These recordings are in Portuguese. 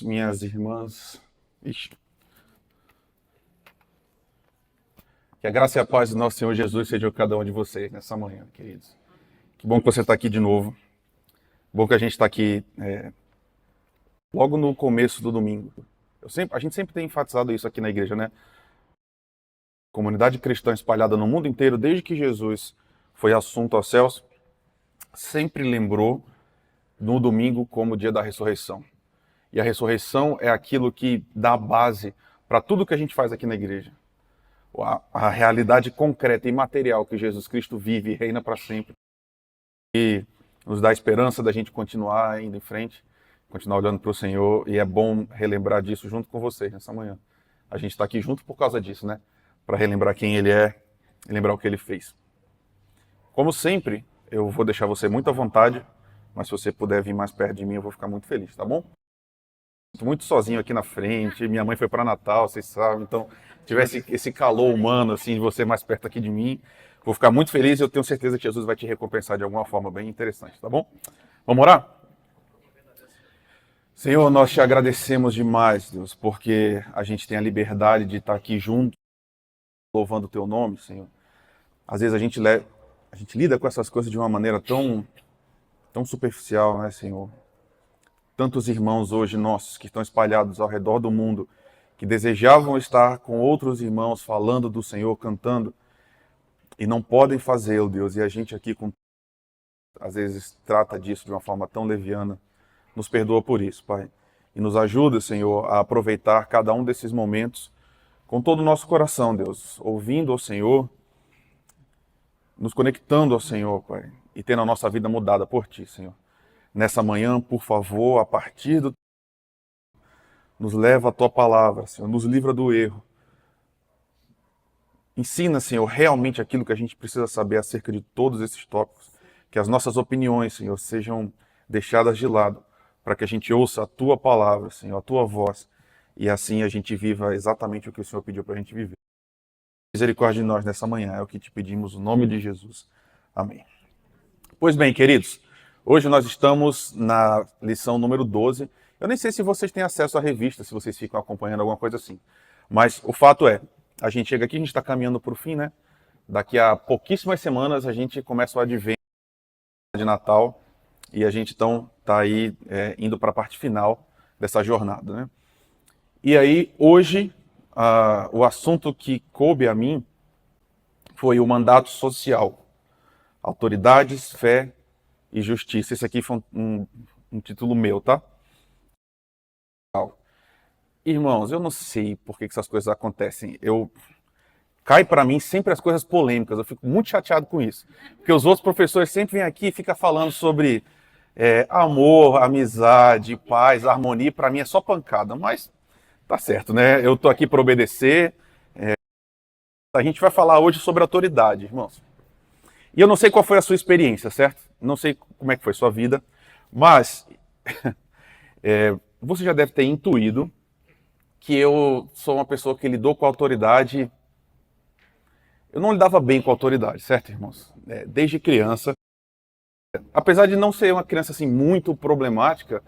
Minhas irmãs. Ixi. Que a graça e a paz do nosso Senhor Jesus seja com cada um de vocês nessa manhã, queridos. Que bom que você está aqui de novo. Bom que a gente está aqui logo no começo do domingo. A gente sempre tem enfatizado isso aqui na igreja, né? Comunidade cristã espalhada no mundo inteiro, desde que Jesus foi assunto aos céus, sempre lembrou no domingo como o dia da ressurreição. E a ressurreição é aquilo que dá base para tudo que a gente faz aqui na igreja. A realidade concreta e material que Jesus Cristo vive e reina para sempre. E nos dá a esperança da gente continuar indo em frente, continuar olhando para o Senhor. E é bom relembrar disso junto com vocês nessa manhã. A gente está aqui junto por causa disso, né? Para relembrar quem Ele é e lembrar o que Ele fez. Como sempre, eu vou deixar você muito à vontade, mas se você puder vir mais perto de mim, eu vou ficar muito feliz, tá bom? Estou muito sozinho aqui na frente, minha mãe foi para Natal, vocês sabem, então tivesse esse calor humano, assim, de você mais perto aqui de mim, vou ficar muito feliz e eu tenho certeza que Jesus vai te recompensar de alguma forma bem interessante, tá bom? Vamos orar? Senhor, nós te agradecemos demais, Deus, porque a gente tem a liberdade de estar aqui junto, louvando o teu nome, Senhor. Às vezes a gente lida com essas coisas de uma maneira tão superficial, né, Senhor? Tantos irmãos hoje nossos que estão espalhados ao redor do mundo, que desejavam estar com outros irmãos falando do Senhor, cantando, e não podem fazê-lo, Deus. E a gente aqui, às vezes, trata disso de uma forma tão leviana. Nos perdoa por isso, Pai. E nos ajuda, Senhor, a aproveitar cada um desses momentos com todo o nosso coração, Deus. Ouvindo ao Senhor, nos conectando ao Senhor, Pai. E tendo a nossa vida mudada por Ti, Senhor. Nessa manhã, por favor, a partir do... nos leva a Tua palavra, Senhor, nos livra do erro. Ensina, Senhor, realmente aquilo que a gente precisa saber acerca de todos esses tópicos. Que as nossas opiniões, Senhor, sejam deixadas de lado, para que a gente ouça a Tua palavra, Senhor, a Tua voz, e assim a gente viva exatamente o que o Senhor pediu para a gente viver. Misericórdia de nós nessa manhã, é o que te pedimos, no nome de Jesus. Amém. Pois bem, queridos, hoje nós estamos na lição número 12. Eu nem sei se vocês têm acesso à revista, se vocês ficam acompanhando alguma coisa assim. Mas o fato é, a gente chega aqui, a gente está caminhando para o fim, né? Daqui a pouquíssimas semanas a gente começa o advento de Natal e a gente então está aí indo para a parte final dessa jornada, né? E aí, hoje, o assunto que coube a mim foi o mandato social. Autoridades, fé e justiça. Esse aqui foi um título meu, tá? Irmãos, eu não sei por que essas coisas acontecem. Cai para mim sempre as coisas polêmicas. Eu fico muito chateado com isso. Porque os outros professores sempre vêm aqui e ficam falando sobre amor, amizade, paz, harmonia. Para mim é só pancada, mas tá certo, né? Eu tô aqui para obedecer. A gente vai falar hoje sobre autoridade, irmãos. E eu não sei qual foi a sua experiência, certo? Não sei como é que foi a sua vida, mas você já deve ter intuído que eu sou uma pessoa que lidou com a autoridade. Eu não lidava bem com a autoridade, certo, irmãos? Desde criança. Apesar de não ser uma criança assim muito problemática,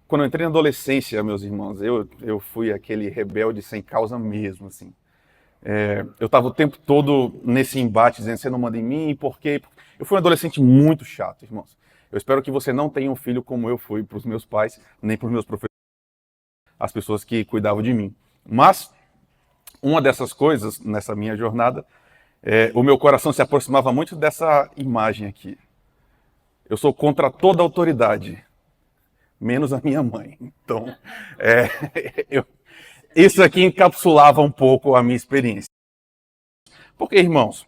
quando eu entrei na adolescência, meus irmãos, eu fui aquele rebelde sem causa mesmo, assim. Eu estava o tempo todo nesse embate, dizendo, você não manda em mim, por quê? Eu fui um adolescente muito chato, irmãos. Eu espero que você não tenha um filho como eu fui para os meus pais, nem para os meus professores, as pessoas que cuidavam de mim. Mas, uma dessas coisas, nessa minha jornada, o meu coração se aproximava muito dessa imagem aqui. Eu sou contra toda autoridade, menos a minha mãe. Então, isso aqui encapsulava um pouco a minha experiência. Porque, irmãos,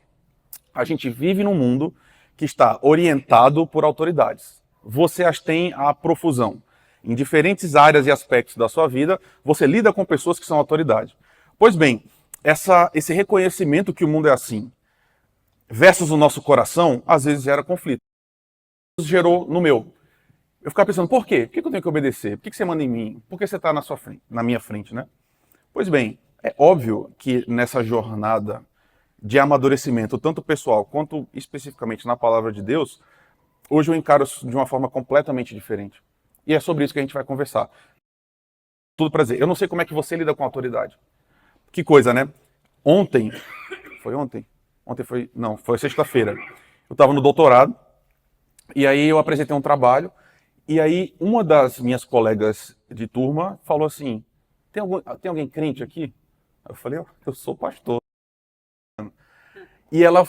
a gente vive num mundo que está orientado por autoridades. Você as tem à profusão. Em diferentes áreas e aspectos da sua vida, você lida com pessoas que são autoridade. Pois bem, esse reconhecimento que o mundo é assim, versus o nosso coração, às vezes gera conflito. Isso gerou no meu. Eu ficava pensando, por quê? Por que eu tenho que obedecer? Por que você manda em mim? Por que você está na minha frente, né? Pois bem, é óbvio que nessa jornada de amadurecimento, tanto pessoal quanto especificamente na palavra de Deus, hoje eu encaro isso de uma forma completamente diferente. E é sobre isso que a gente vai conversar. tudo para dizer. Eu não sei como é que você lida com autoridade. Que coisa, né? Ontem, foi ontem? Ontem foi, não, foi sexta-feira. Eu estava no doutorado, e aí eu apresentei um trabalho, e aí uma das minhas colegas de turma falou assim, tem alguém crente aqui? Eu falei, eu sou pastor. E ela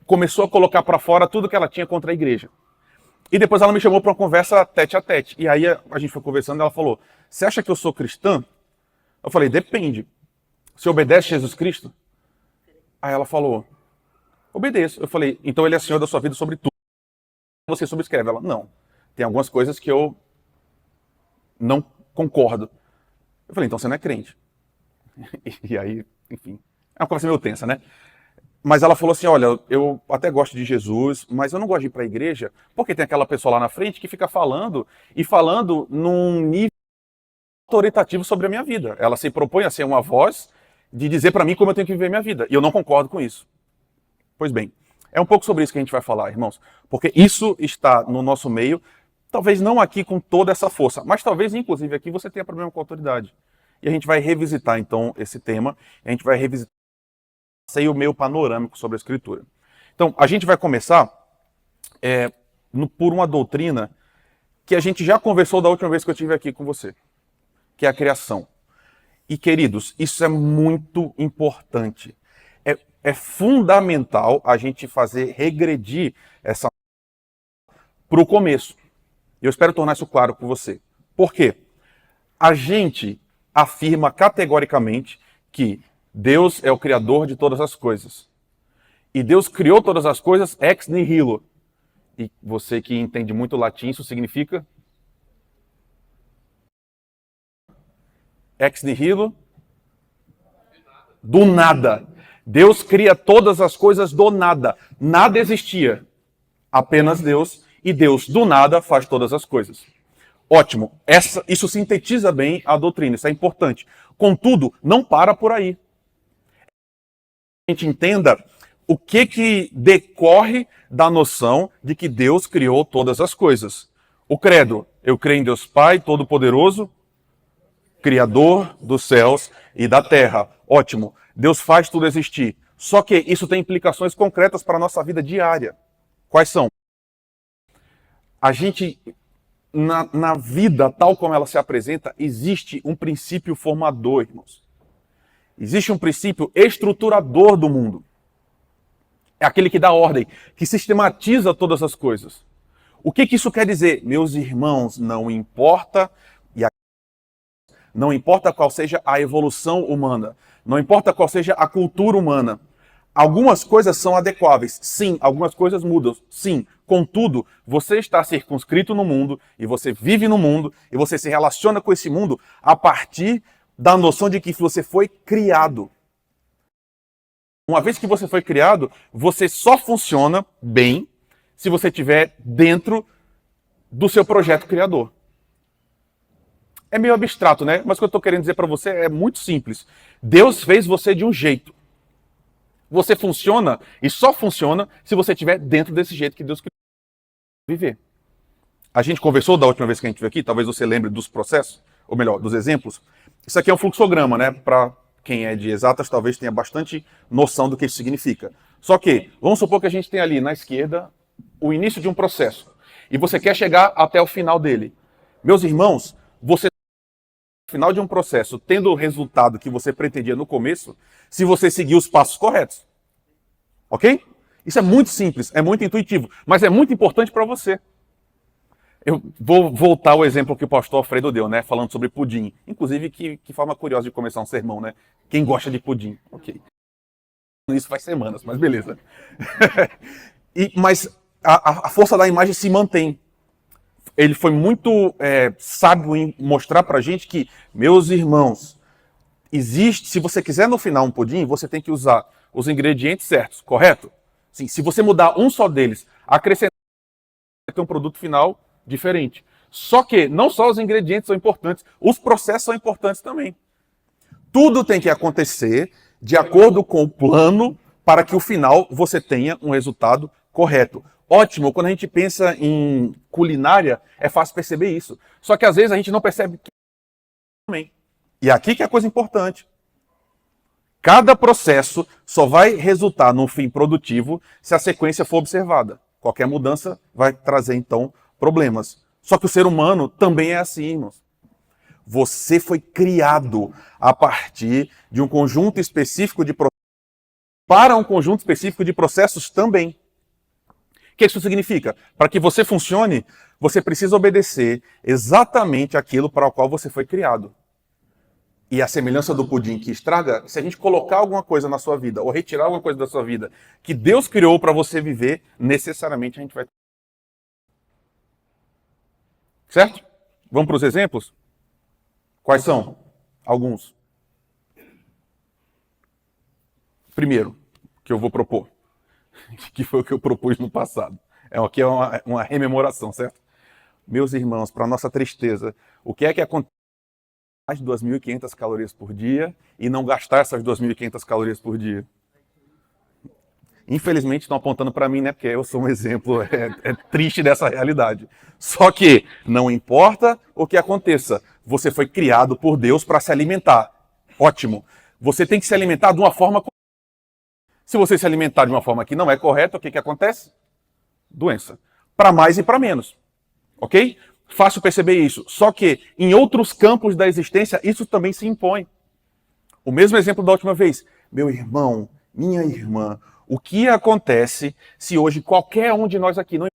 começou a colocar para fora tudo que ela tinha contra a igreja. E depois ela me chamou para uma conversa tete a tete. E aí a gente foi conversando e ela falou, você acha que eu sou cristã? Eu falei, depende. Você obedece a Jesus Cristo? Aí ela falou, obedeço. Eu falei, então ele é Senhor da sua vida sobre tudo. Você subscreve. Ela, não. Tem algumas coisas que eu não concordo. Eu falei, então você não é crente. E aí, enfim, é uma conversa meio tensa, né? Mas ela falou assim, olha, eu até gosto de Jesus, mas eu não gosto de ir para a igreja, porque tem aquela pessoa lá na frente que fica falando, e falando num nível autoritativo sobre a minha vida. Ela se propõe a ser uma voz de dizer para mim como eu tenho que viver minha vida, e eu não concordo com isso. Pois bem, é um pouco sobre isso que a gente vai falar, irmãos, porque isso está no nosso meio, talvez não aqui com toda essa força, mas talvez, inclusive, aqui você tenha problema com a autoridade. E a gente vai revisitar, então, esse tema, a gente vai revisitar o meio panorâmico sobre a Escritura. Então, a gente vai começar por uma doutrina que a gente já conversou da última vez que eu estive aqui com você, que é a criação. E, queridos, isso é muito importante. É fundamental a gente fazer regredir essa para o começo. Eu espero tornar isso claro com você. Por quê? A gente afirma categoricamente que Deus é o criador de todas as coisas. E Deus criou todas as coisas ex nihilo. E você que entende muito latim, isso significa? Ex nihilo? Do nada. Deus cria todas as coisas do nada. Nada existia. Apenas Deus. E Deus, do nada, faz todas as coisas. Ótimo. Isso sintetiza bem a doutrina. Isso é importante. Contudo, não para por aí. A gente entenda o que decorre da noção de que Deus criou todas as coisas. O credo, eu creio em Deus Pai Todo-Poderoso, Criador dos céus e da terra. Ótimo, Deus faz tudo existir. Só que isso tem implicações concretas para a nossa vida diária. Quais são? A gente, na vida tal como ela se apresenta, existe um princípio formador, irmãos. Existe um princípio estruturador do mundo. É aquele que dá ordem, que sistematiza todas as coisas. O que isso quer dizer? Meus irmãos, não importa qual seja a evolução humana, não importa qual seja a cultura humana. Algumas coisas são adequáveis, sim, algumas coisas mudam, sim. Contudo, você está circunscrito no mundo, e você vive no mundo, e você se relaciona com esse mundo a partir da noção de que você foi criado. Uma vez que você foi criado, você só funciona bem se você estiver dentro do seu projeto criador. É meio abstrato, né? Mas o que eu estou querendo dizer para você é muito simples. Deus fez você de um jeito. Você funciona e só funciona se você estiver dentro desse jeito que Deus criou viver. A gente conversou da última vez que a gente veio aqui, talvez você lembre dos processos, ou melhor, dos exemplos. Isso aqui é um fluxograma, né? Para quem é de exatas, talvez tenha bastante noção do que isso significa. Só que, vamos supor que a gente tem ali na esquerda o início de um processo. E você quer chegar até o final dele. Meus irmãos, você no final de um processo, tendo o resultado que você pretendia no começo, se você seguir os passos corretos. Ok? Isso é muito simples, é muito intuitivo, mas é muito importante para você. Eu vou voltar ao exemplo que o pastor Alfredo deu, né? Falando sobre pudim. Inclusive, que forma curiosa de começar um sermão, né? Quem gosta de pudim? Ok. Isso faz semanas, mas beleza. Mas a força da imagem se mantém. Ele foi muito sábio em mostrar pra gente que, meus irmãos, existe, se você quiser no final um pudim, você tem que usar os ingredientes certos, correto? Sim, se você mudar um só deles, acrescentar, vai ter um produto final diferente. Só que não só os ingredientes são importantes, os processos são importantes também. Tudo tem que acontecer de acordo com o plano para que o final você tenha um resultado correto. Ótimo, quando a gente pensa em culinária, é fácil perceber isso. Só que às vezes a gente não percebe também. E aqui que é a coisa importante. Cada processo só vai resultar num fim produtivo se a sequência for observada. Qualquer mudança vai trazer, então, problemas. Só que o ser humano também é assim, irmãos. Você foi criado a partir de um conjunto específico de processos para um conjunto específico de processos também. O que isso significa? Para que você funcione, você precisa obedecer exatamente aquilo para o qual você foi criado. E a semelhança do pudim que estraga, se a gente colocar alguma coisa na sua vida, ou retirar alguma coisa da sua vida, que Deus criou para você viver, necessariamente a gente vai... Certo? Vamos para os exemplos? Quais são? Alguns. Primeiro, que eu vou propor, que foi o que eu propus no passado. Aqui é uma rememoração, certo? Meus irmãos, para nossa tristeza, o que é que acontece com mais de 2.500 calorias por dia e não gastar essas 2.500 calorias por dia? Infelizmente estão apontando para mim, né? Porque eu sou um exemplo triste dessa realidade. Só que não importa o que aconteça, você foi criado por Deus para se alimentar. Ótimo. Você tem que se alimentar de uma forma correta. Se você se alimentar de uma forma que não é correta, o que acontece? Doença. Para mais e para menos. Ok? Fácil perceber isso. Só que em outros campos da existência, isso também se impõe. O mesmo exemplo da última vez. Meu irmão, minha irmã, o que acontece se hoje qualquer um de nós aqui, não importa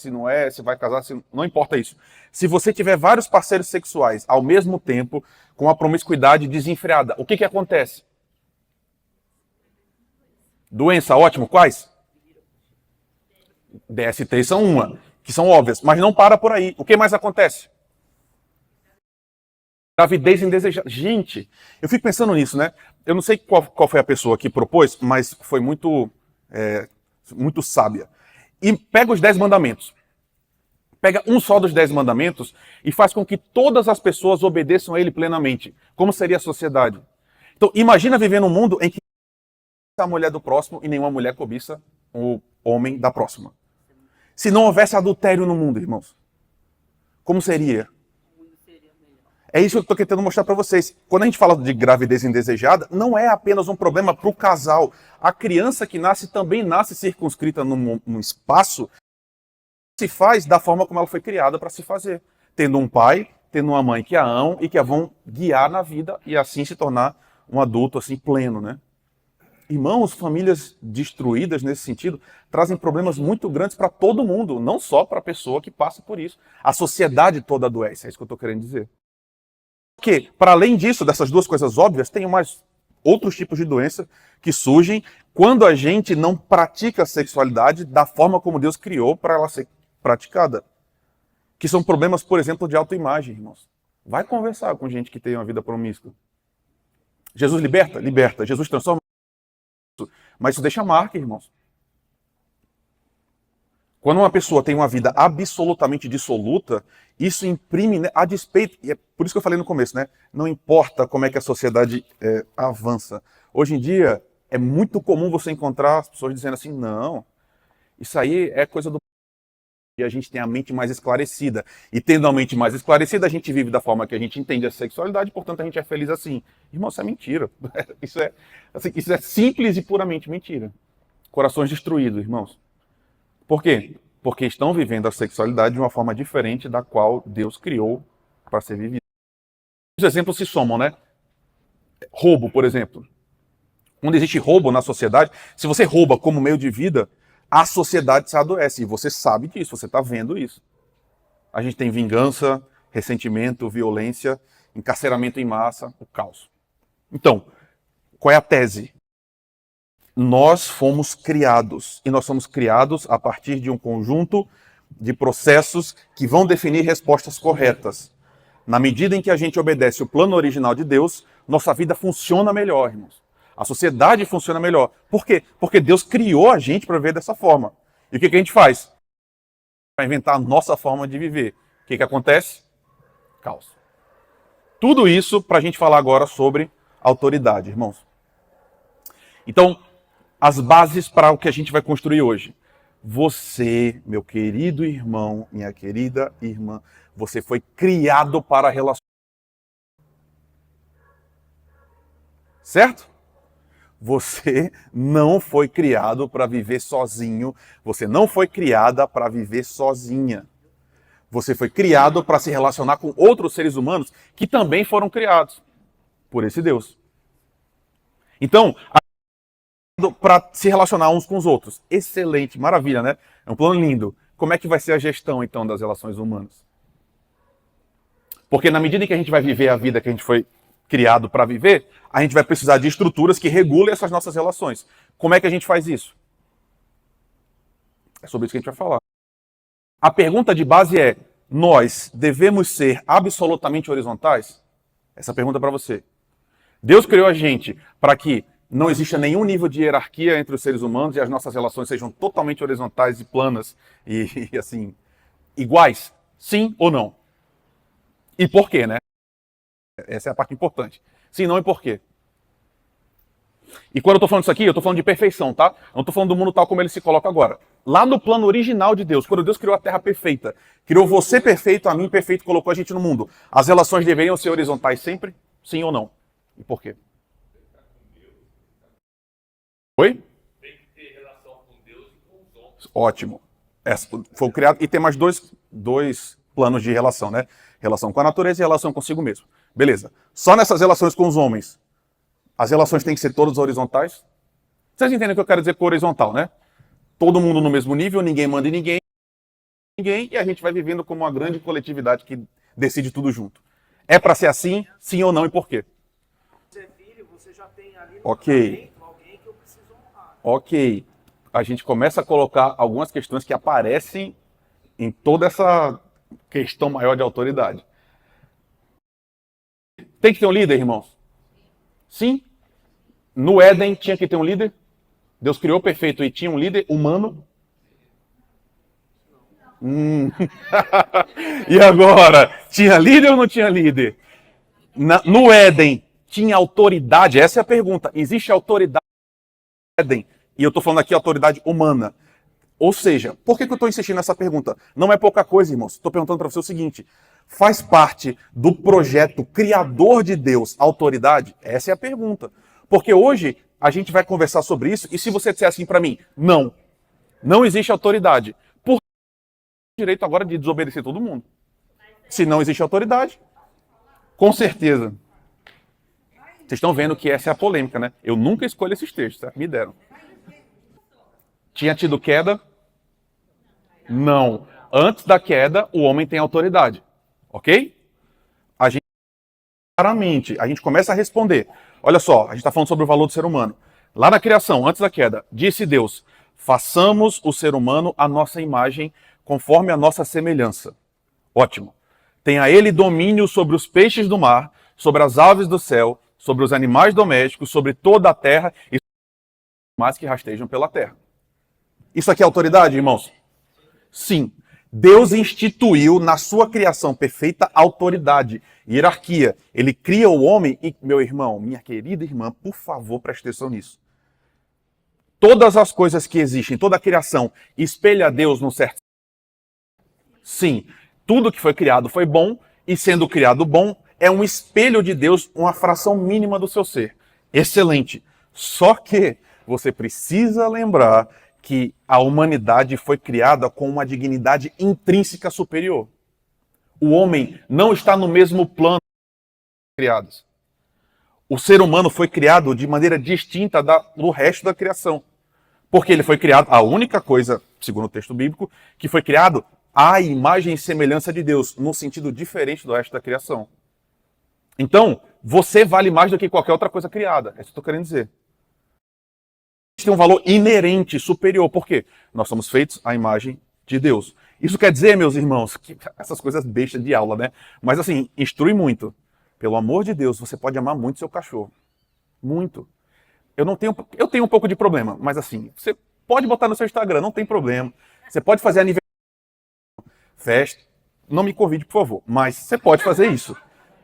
se não é, se vai casar, não importa isso. Se você tiver vários parceiros sexuais ao mesmo tempo, com a promiscuidade desenfreada, o que acontece? Doença, ótimo. Quais? DST são uma, que são óbvias, mas não para por aí. O que mais acontece? Gravidez indesejada. Gente, eu fico pensando nisso, né? Eu não sei qual foi a pessoa que propôs, mas foi muito sábia. E pega os 10 mandamentos. Pega um só dos 10 mandamentos e faz com que todas as pessoas obedeçam a ele plenamente. Como seria a sociedade? Então, imagina viver num mundo em que a mulher do próximo e nenhuma mulher cobiça o homem da próxima. Se não houvesse adultério no mundo, irmãos, como seria? É isso que eu estou tentando mostrar para vocês. Quando a gente fala de gravidez indesejada, não é apenas um problema para o casal. A criança que nasce também nasce circunscrita num espaço que se faz da forma como ela foi criada para se fazer. Tendo um pai, tendo uma mãe que a amam e que a vão guiar na vida e assim se tornar um adulto assim pleno, né? Irmãos, famílias destruídas nesse sentido trazem problemas muito grandes para todo mundo, não só para a pessoa que passa por isso. A sociedade toda adoece, é isso que eu estou querendo dizer. Porque, para além disso, dessas duas coisas óbvias, tem mais outros tipos de doença que surgem quando a gente não pratica a sexualidade da forma como Deus criou para ela ser praticada. Que são problemas, por exemplo, de autoimagem, irmãos. Vai conversar com gente que tem uma vida promíscua. Jesus liberta? Liberta. Jesus transforma? Mas isso deixa marca, irmãos. Quando uma pessoa tem uma vida absolutamente dissoluta, isso imprime, né, a despeito, e é por isso que eu falei no começo, né? Não importa como é que a sociedade avança. Hoje em dia, é muito comum você encontrar as pessoas dizendo assim, não, isso aí é coisa do... E a gente tem a mente mais esclarecida. E tendo a mente mais esclarecida, a gente vive da forma que a gente entende a sexualidade, portanto a gente é feliz assim. Irmão, isso é mentira. Isso é simples e puramente mentira. Corações destruídos, irmãos. Por quê? Porque estão vivendo a sexualidade de uma forma diferente da qual Deus criou para ser vivida. Os exemplos se somam, né? Roubo, por exemplo. Quando existe roubo na sociedade, se você rouba como meio de vida, a sociedade se adoece. E você sabe disso, você está vendo isso. A gente tem vingança, ressentimento, violência, encarceramento em massa, o caos. Então, qual é a tese? Nós fomos criados, e nós somos criados a partir de um conjunto de processos que vão definir respostas corretas. Na medida em que a gente obedece o plano original de Deus, nossa vida funciona melhor, irmãos. A sociedade funciona melhor. Por quê? Porque Deus criou a gente para viver dessa forma. E o que a gente faz? Para inventar a nossa forma de viver. O que acontece? Caos. Tudo isso para a gente falar agora sobre autoridade, irmãos. Então, as bases para o que a gente vai construir hoje. Você, meu querido irmão, minha querida irmã, você foi criado para relacionar. Certo? Você não foi criado para viver sozinho. Você não foi criada para viver sozinha. Você foi criado para se relacionar com outros seres humanos que também foram criados por esse Deus. Então, para se relacionar uns com os outros. Excelente, maravilha, né? É um plano lindo. Como é que vai ser a gestão, então, das relações humanas? Porque na medida em que a gente vai viver a vida que a gente foi criado para viver, a gente vai precisar de estruturas que regulem essas nossas relações. Como é que a gente faz isso? É sobre isso que a gente vai falar. A pergunta de base é: nós devemos ser absolutamente horizontais? Essa pergunta é para você. Deus criou a gente para que não exista nenhum nível de hierarquia entre os seres humanos e as nossas relações sejam totalmente horizontais e planas e assim, iguais? Sim ou não? E por quê, né? Essa é a parte importante. Sim, não e por quê? E quando eu estou falando isso aqui, eu estou falando de perfeição, tá? Eu não estou falando do mundo tal como ele se coloca agora. Lá no plano original de Deus, quando Deus criou a terra perfeita, criou você perfeito, a mim perfeito, colocou a gente no mundo, as relações deveriam ser horizontais sempre? Sim ou não? E por quê? Oi? Tem que ter relação com Deus e com os homens. Ótimo. Foi criado. E tem mais dois planos de relação, né? Relação com a natureza e relação consigo mesmo. Beleza. Só nessas relações com os homens, as relações têm que ser todas horizontais? Vocês entendem o que eu quero dizer com horizontal, né? Todo mundo no mesmo nível, ninguém manda em ninguém, e a gente vai vivendo como uma grande coletividade que decide tudo junto. É para ser assim, sim ou não, e por quê? Você é filho, você já tem ali no Ok. alguém que eu preciso honrar. Ok. A gente começa a colocar algumas questões que aparecem em toda essa questão maior de autoridade. Tem que ter um líder, irmãos? Sim. No Éden tinha que ter um líder? Deus criou perfeito e tinha um líder humano? E agora? Tinha líder ou não tinha líder? No Éden tinha autoridade? Essa é a pergunta. Existe autoridade no Éden? E eu estou falando aqui autoridade humana. Ou seja, por que eu estou insistindo nessa pergunta? Não é pouca coisa, irmãos. Estou perguntando para você o seguinte: faz parte do projeto criador de Deus autoridade? Essa é a pergunta. Porque hoje a gente vai conversar sobre isso e se você disser assim para mim, não existe autoridade. Por que eu tenho direito agora de desobedecer todo mundo? Se não existe autoridade, com certeza. Vocês estão vendo que essa é a polêmica, né? Eu nunca escolho esses textos, certo? Me deram. Tinha tido queda? Não. Antes da queda, o homem tem autoridade. Ok? A gente, claramente, a gente começa a responder. Olha só, a gente está falando sobre o valor do ser humano. Lá na criação, antes da queda, disse Deus: façamos o ser humano à nossa imagem, conforme a nossa semelhança. Ótimo. Tenha ele domínio sobre os peixes do mar, sobre as aves do céu, sobre os animais domésticos, sobre toda a terra e sobre os animais que rastejam pela terra. Isso aqui é autoridade, irmãos? Sim. Deus instituiu na sua criação perfeita autoridade, hierarquia. Ele cria o homem e, meu irmão, minha querida irmã, por favor, preste atenção nisso. Todas as coisas que existem, toda a criação, espelha Deus num certo... Sim. Tudo que foi criado foi bom, e sendo criado bom, é um espelho de Deus, uma fração mínima do seu ser. Excelente. Só que você precisa lembrar que a humanidade foi criada com uma dignidade intrínseca superior. O homem não está no mesmo plano criados. O ser humano foi criado de maneira distinta do resto da criação. Porque ele foi criado, a única coisa, segundo o texto bíblico, que foi criado à imagem e semelhança de Deus, num sentido diferente do resto da criação. Então, você vale mais do que qualquer outra coisa criada. É isso que eu estou querendo dizer. Tem um valor inerente, superior. Por quê? Nós somos feitos à imagem de Deus. Isso quer dizer, meus irmãos, que essas coisas bestas de aula, né? Mas assim, instrui muito. Pelo amor de Deus, você pode amar muito seu cachorro. Muito. Eu tenho um pouco de problema, mas assim, você pode botar no seu Instagram, não tem problema. Você pode fazer aniversário, festa. Não me convide, por favor, mas você pode fazer isso.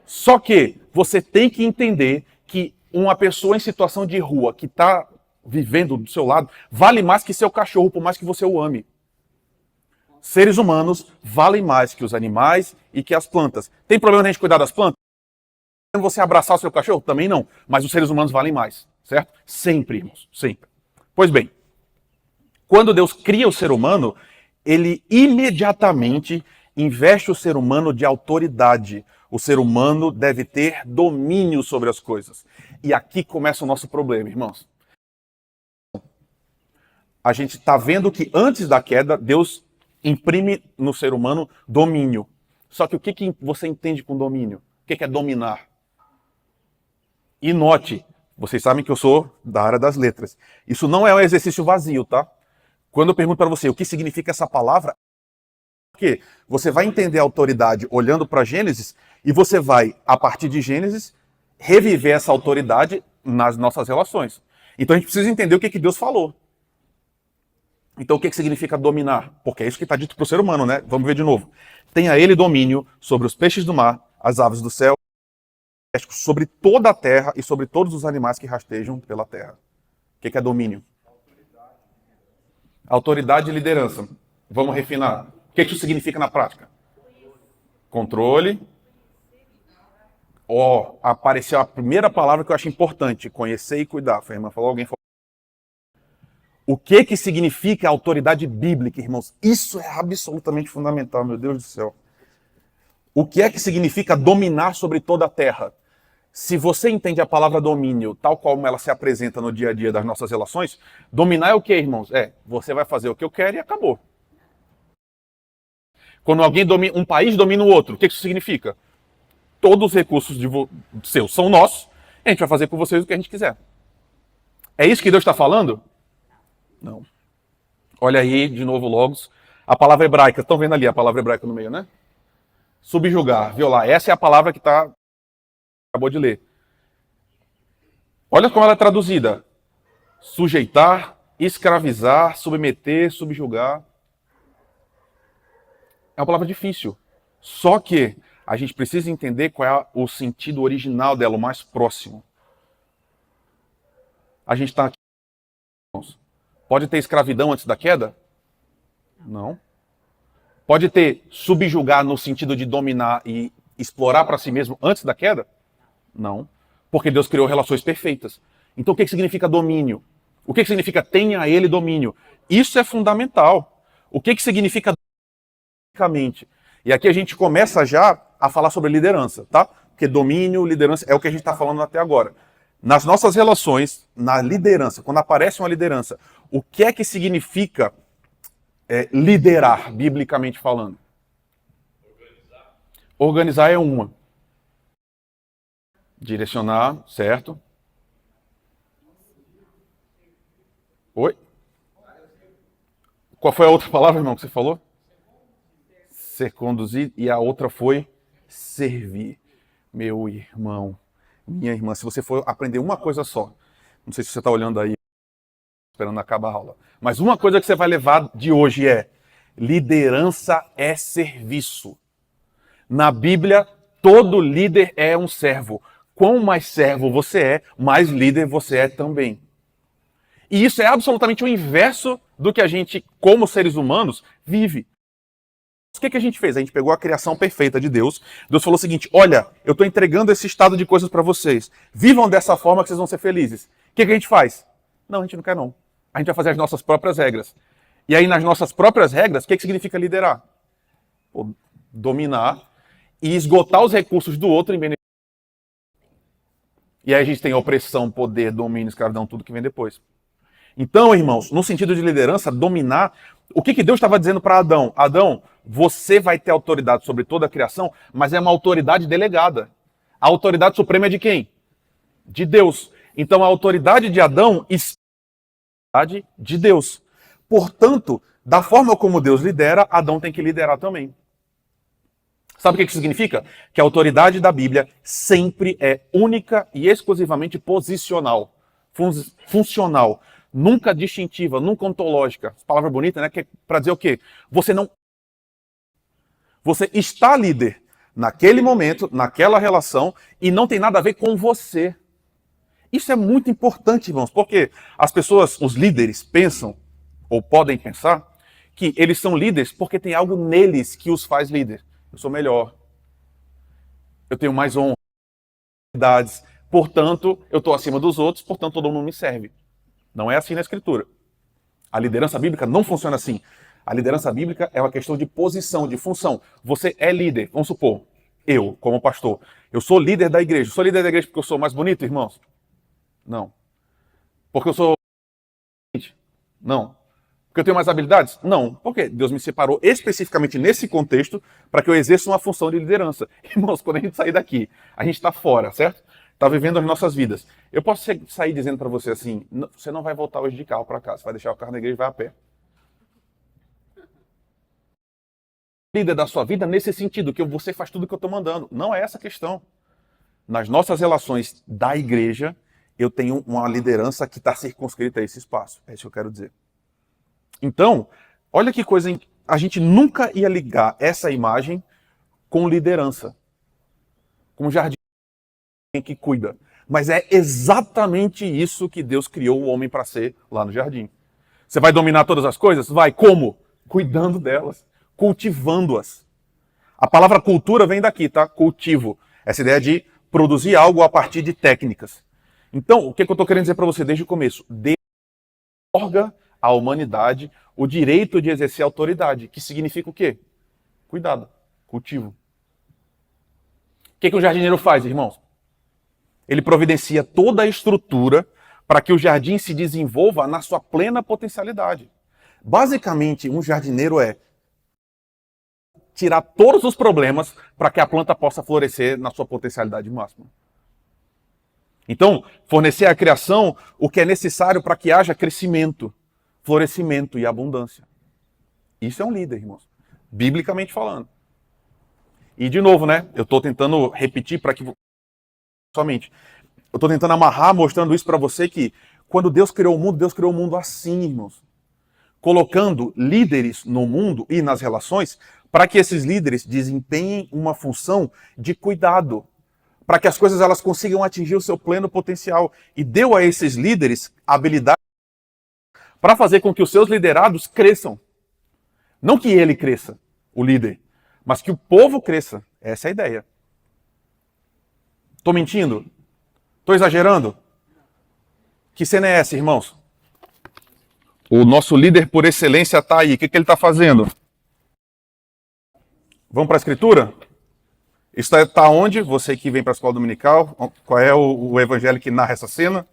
Só que você tem que entender que uma pessoa em situação de rua que está vivendo do seu lado vale mais que seu cachorro, por mais que você o ame. Seres humanos valem mais que os animais e que as plantas. Tem problema a gente cuidar das plantas? você abraçar o seu cachorro? Também não. Mas os seres humanos valem mais, certo? Sempre, irmãos, sempre. Pois bem, quando Deus cria o ser humano, ele imediatamente investe o ser humano de autoridade. O ser humano deve ter domínio sobre as coisas. E aqui começa o nosso problema, irmãos. A gente está vendo que antes da queda, Deus imprime no ser humano domínio. Só que o que você entende com domínio? O que é dominar? E note, vocês sabem que eu sou da área das letras. Isso não é um exercício vazio, tá? Quando eu pergunto para você o que significa essa palavra, porque você vai entender a autoridade olhando para Gênesis e você vai, a partir de Gênesis, reviver essa autoridade nas nossas relações. Então a gente precisa entender o que Deus falou. Então o que significa dominar? Porque é isso que está dito para o ser humano, né? Vamos ver de novo. Tenha ele domínio sobre os peixes do mar, as aves do céu, sobre toda a terra e sobre todos os animais que rastejam pela terra. O que é domínio? Autoridade e liderança. Vamos refinar. O que isso significa na prática? Controle. Apareceu a primeira palavra que eu acho importante. Conhecer e cuidar. Foi a irmã falou, alguém falou. O que significa a autoridade bíblica, irmãos? Isso é absolutamente fundamental, meu Deus do céu. O que é que significa dominar sobre toda a terra? Se você entende a palavra domínio, tal como ela se apresenta no dia a dia das nossas relações, dominar é o que, irmãos? Você vai fazer o que eu quero e acabou. Quando um país domina o outro, o que isso significa? Todos os recursos seus são nossos, e a gente vai fazer com vocês o que a gente quiser. É isso que Deus está falando? Não. Olha aí, de novo, Logos. A palavra hebraica, estão vendo ali a palavra hebraica no meio, né? Subjugar, violar. Essa é a palavra que acabou de ler. Olha como ela é traduzida. Sujeitar, escravizar, submeter, subjugar. É uma palavra difícil. Só que a gente precisa entender qual é o sentido original dela, o mais próximo. A gente está aqui. Pode ter escravidão antes da queda? Não. Pode ter subjugar no sentido de dominar e explorar para si mesmo antes da queda? Não. Porque Deus criou relações perfeitas. Então o que significa domínio? O que significa tenha ele domínio? Isso é fundamental. O que significa dominicamente? E aqui a gente começa já a falar sobre liderança, tá? Porque domínio, liderança é o que a gente está falando até agora. Nas nossas relações, na liderança, quando aparece uma liderança, o que é que significa liderar, biblicamente falando? Organizar é uma. Direcionar, certo? Oi? Qual foi a outra palavra, irmão, que você falou? Ser conduzido. E a outra foi servir. Meu irmão, minha irmã, se você for aprender uma coisa só, não sei se você está olhando aí, esperando acabar a aula, mas uma coisa que você vai levar de hoje é: liderança é serviço. Na Bíblia, todo líder é um servo. Quanto mais servo você é, mais líder você é também. E isso é absolutamente o inverso do que a gente, como seres humanos, vive. O que a gente fez? A gente pegou a criação perfeita de Deus. Deus falou o seguinte: olha, eu estou entregando esse estado de coisas para vocês. Vivam dessa forma que vocês vão ser felizes. O que a gente faz? Não, a gente não quer não. A gente vai fazer as nossas próprias regras. E aí, nas nossas próprias regras, o que significa liderar? Dominar e esgotar os recursos do outro em benefício. E aí a gente tem opressão, poder, domínio, escravidão, tudo que vem depois. Então, irmãos, no sentido de liderança, dominar, o que Deus estava dizendo para Adão? Adão, você vai ter autoridade sobre toda a criação, mas é uma autoridade delegada. A autoridade suprema é de quem? De Deus. Então a autoridade de Adão está na autoridade de Deus. Portanto, da forma como Deus lidera, Adão tem que liderar também. Sabe o que significa? Que a autoridade da Bíblia sempre é única e exclusivamente posicional, funcional, nunca distintiva, nunca ontológica. Palavra bonita, né? Que é para dizer o quê? Você está líder naquele momento, naquela relação, e não tem nada a ver com você. Isso é muito importante, irmãos, porque as pessoas, os líderes, pensam, ou podem pensar, que eles são líderes porque tem algo neles que os faz líder. Eu sou melhor. Eu tenho mais honra. habilidades, portanto, eu estou acima dos outros, portanto, todo mundo me serve. Não é assim na Escritura. A liderança bíblica não funciona assim. A liderança bíblica é uma questão de posição, de função. Você é líder, vamos supor, eu, como pastor, eu sou líder da igreja. Eu sou líder da igreja porque eu sou mais bonito, irmãos? Não. Porque eu sou... Não. Porque eu tenho mais habilidades? Não. Por quê? Deus me separou especificamente nesse contexto para que eu exerça uma função de liderança. Irmãos, quando a gente sair daqui, a gente está fora, certo? Está vivendo as nossas vidas. Eu posso sair dizendo para você assim, você não vai voltar hoje de carro para casa, você vai deixar o carro na igreja e vai a pé. Líder da sua vida nesse sentido, que você faz tudo o que eu estou mandando. Não é essa a questão. Nas nossas relações da igreja, eu tenho uma liderança que está circunscrita a esse espaço. É isso que eu quero dizer. Então, olha que coisa, a gente nunca ia ligar essa imagem com liderança, com jardim que cuida. Mas é exatamente isso que Deus criou o homem para ser lá no jardim. Você vai dominar todas as coisas? Vai. Como? Cuidando delas, cultivando-as. A palavra cultura vem daqui, tá? Cultivo. Essa ideia de produzir algo a partir de técnicas. Então, o que eu estou querendo dizer para você desde o começo? Deus outorga à humanidade o direito de exercer autoridade, que significa o quê? Cuidado, cultivo. O que o jardineiro faz, irmãos? Ele providencia toda a estrutura para que o jardim se desenvolva na sua plena potencialidade. Basicamente, um jardineiro é tirar todos os problemas para que a planta possa florescer na sua potencialidade máxima. Então, fornecer à criação o que é necessário para que haja crescimento, florescimento e abundância. Isso é um líder, irmãos. Biblicamente falando. E, de novo, né? Eu estou tentando repetir para que... Somente. Eu estou tentando amarrar, mostrando isso para você que quando Deus criou o mundo assim, irmãos. Colocando líderes no mundo e nas relações para que esses líderes desempenhem uma função de cuidado, para que as coisas elas consigam atingir o seu pleno potencial. E deu a esses líderes habilidade para fazer com que os seus liderados cresçam. Não que ele cresça, o líder, mas que o povo cresça. Essa é a ideia. Estou mentindo? Estou exagerando? Que cena é essa, irmãos? O nosso líder por excelência está aí. O que ele está fazendo? Vamos para a escritura? Isso está onde? Você que vem para a escola dominical, qual é o evangelho que narra essa cena?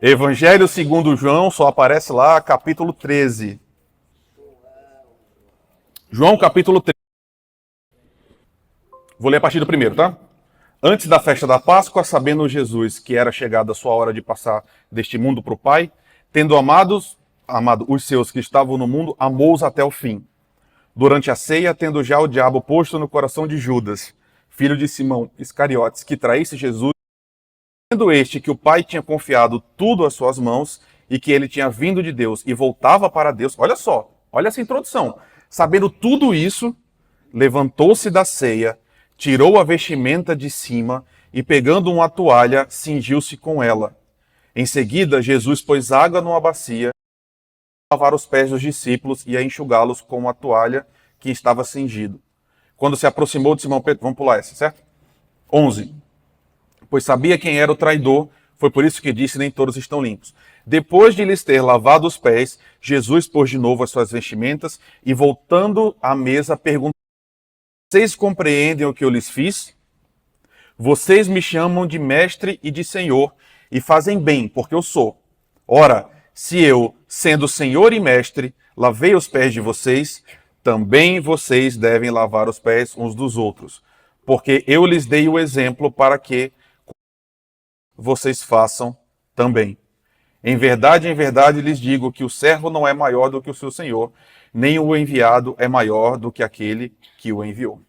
Evangelho segundo João, só aparece lá, capítulo 13. João, capítulo 13. Vou ler a partir do primeiro, tá? Antes da festa da Páscoa, sabendo Jesus que era chegada a sua hora de passar deste mundo para o Pai, tendo amado os seus que estavam no mundo, amou-os até o fim. Durante a ceia, tendo já o diabo posto no coração de Judas, filho de Simão Iscariotes, que traísse Jesus, sendo este que o Pai tinha confiado tudo às suas mãos e que ele tinha vindo de Deus e voltava para Deus. Olha só, olha essa introdução. Sabendo tudo isso, levantou-se da ceia, tirou a vestimenta de cima e, pegando uma toalha, cingiu-se com ela. Em seguida, Jesus pôs água numa bacia, a lavar os pés dos discípulos e a enxugá-los com a toalha que estava cingido. Quando se aproximou de Simão Pedro, vamos pular essa, certo? 11. Pois sabia quem era o traidor, foi por isso que disse, nem todos estão limpos. Depois de lhes ter lavado os pés, Jesus pôs de novo as suas vestimentas e, voltando à mesa, perguntou: vocês compreendem o que eu lhes fiz? Vocês me chamam de mestre e de senhor, e fazem bem, porque eu sou. Ora, se eu, sendo senhor e mestre, lavei os pés de vocês, também vocês devem lavar os pés uns dos outros, porque eu lhes dei o exemplo para que vocês façam também. Em verdade, lhes digo que o servo não é maior do que o seu senhor, nem o enviado é maior do que aquele que o enviou.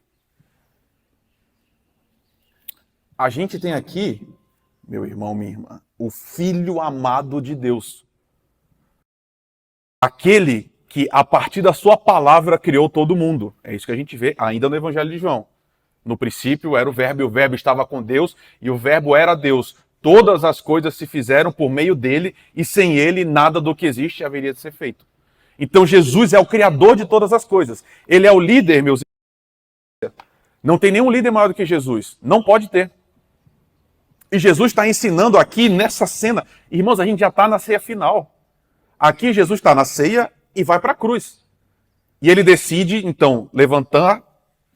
A gente tem aqui, meu irmão, minha irmã, o Filho amado de Deus. Aquele que, a partir da sua palavra, criou todo mundo. É isso que a gente vê ainda no Evangelho de João. No princípio era o Verbo, e o Verbo estava com Deus, e o Verbo era Deus. Todas as coisas se fizeram por meio dele, e sem ele nada do que existe haveria de ser feito. Então Jesus é o Criador de todas as coisas. Ele é o líder, meus irmãos, Não tem nenhum líder maior do que Jesus. Não pode ter. E Jesus está ensinando aqui nessa cena. Irmãos, a gente já está na ceia final. Aqui Jesus está na ceia e vai para a cruz. E ele decide, então, levantar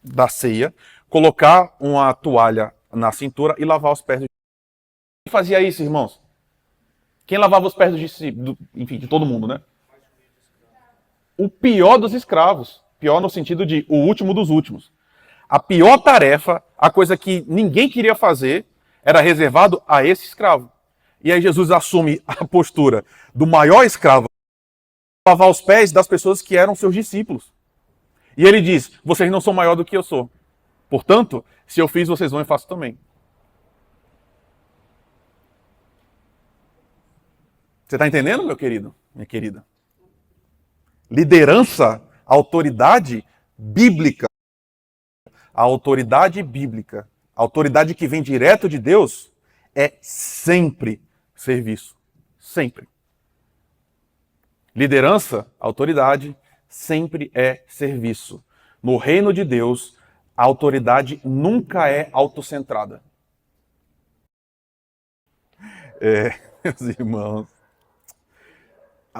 da ceia, colocar uma toalha na cintura e lavar os pés dos discípulos. Quem fazia isso, irmãos? Quem lavava os pés dos discípulos? Enfim, de todo mundo, né? O pior dos escravos. Pior no sentido de o último dos últimos. A pior tarefa, a coisa que ninguém queria fazer, era reservado a esse escravo. E aí Jesus assume a postura do maior escravo, lavar os pés das pessoas que eram seus discípulos. E ele diz, vocês não são maior do que eu sou. Portanto, se eu fiz, vocês vão e façam também. Você está entendendo, meu querido? Minha querida? Liderança, autoridade bíblica. A autoridade bíblica, a autoridade que vem direto de Deus, é sempre serviço. Sempre. Liderança, autoridade, sempre é serviço. No reino de Deus, a autoridade nunca é autocentrada. Meus irmãos,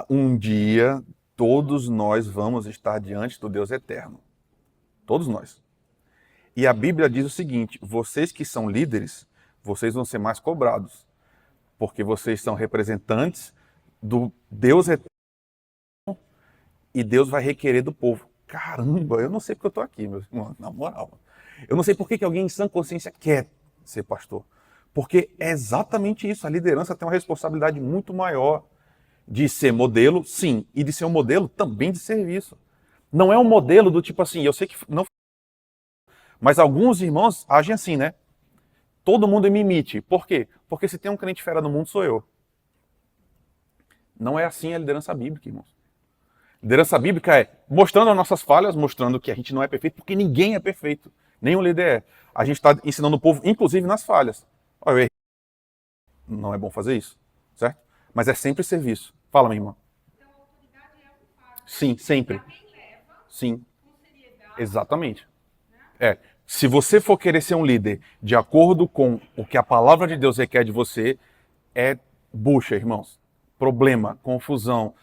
um dia todos nós vamos estar diante do Deus eterno. Todos nós. E a Bíblia diz o seguinte, vocês que são líderes, vocês vão ser mais cobrados, porque vocês são representantes do Deus eterno e Deus vai requerer do povo. Caramba, eu não sei porque eu estou aqui, meus irmãos, na moral. Eu não sei por que alguém em sã consciência quer ser pastor. Porque é exatamente isso, a liderança tem uma responsabilidade muito maior de ser modelo, sim, e de ser um modelo também de serviço. Não é um modelo do tipo assim, eu sei que não... Mas alguns irmãos agem assim, né? Todo mundo me imite. Por quê? Porque se tem um crente fera no mundo, sou eu. Não é assim a liderança bíblica, irmãos. Liderança bíblica é mostrando as nossas falhas, mostrando que a gente não é perfeito, porque ninguém é perfeito. Nenhum líder é. A gente está ensinando o povo, inclusive nas falhas. Olha, eu errei. Não é bom fazer isso, certo? Mas é sempre serviço. Fala, minha irmã. Então, a autoridade é um fato. Sim, sempre. Sim. Exatamente. É. Se você for querer ser um líder de acordo com o que a palavra de Deus requer de você, é bucha, irmãos. Problema, confusão.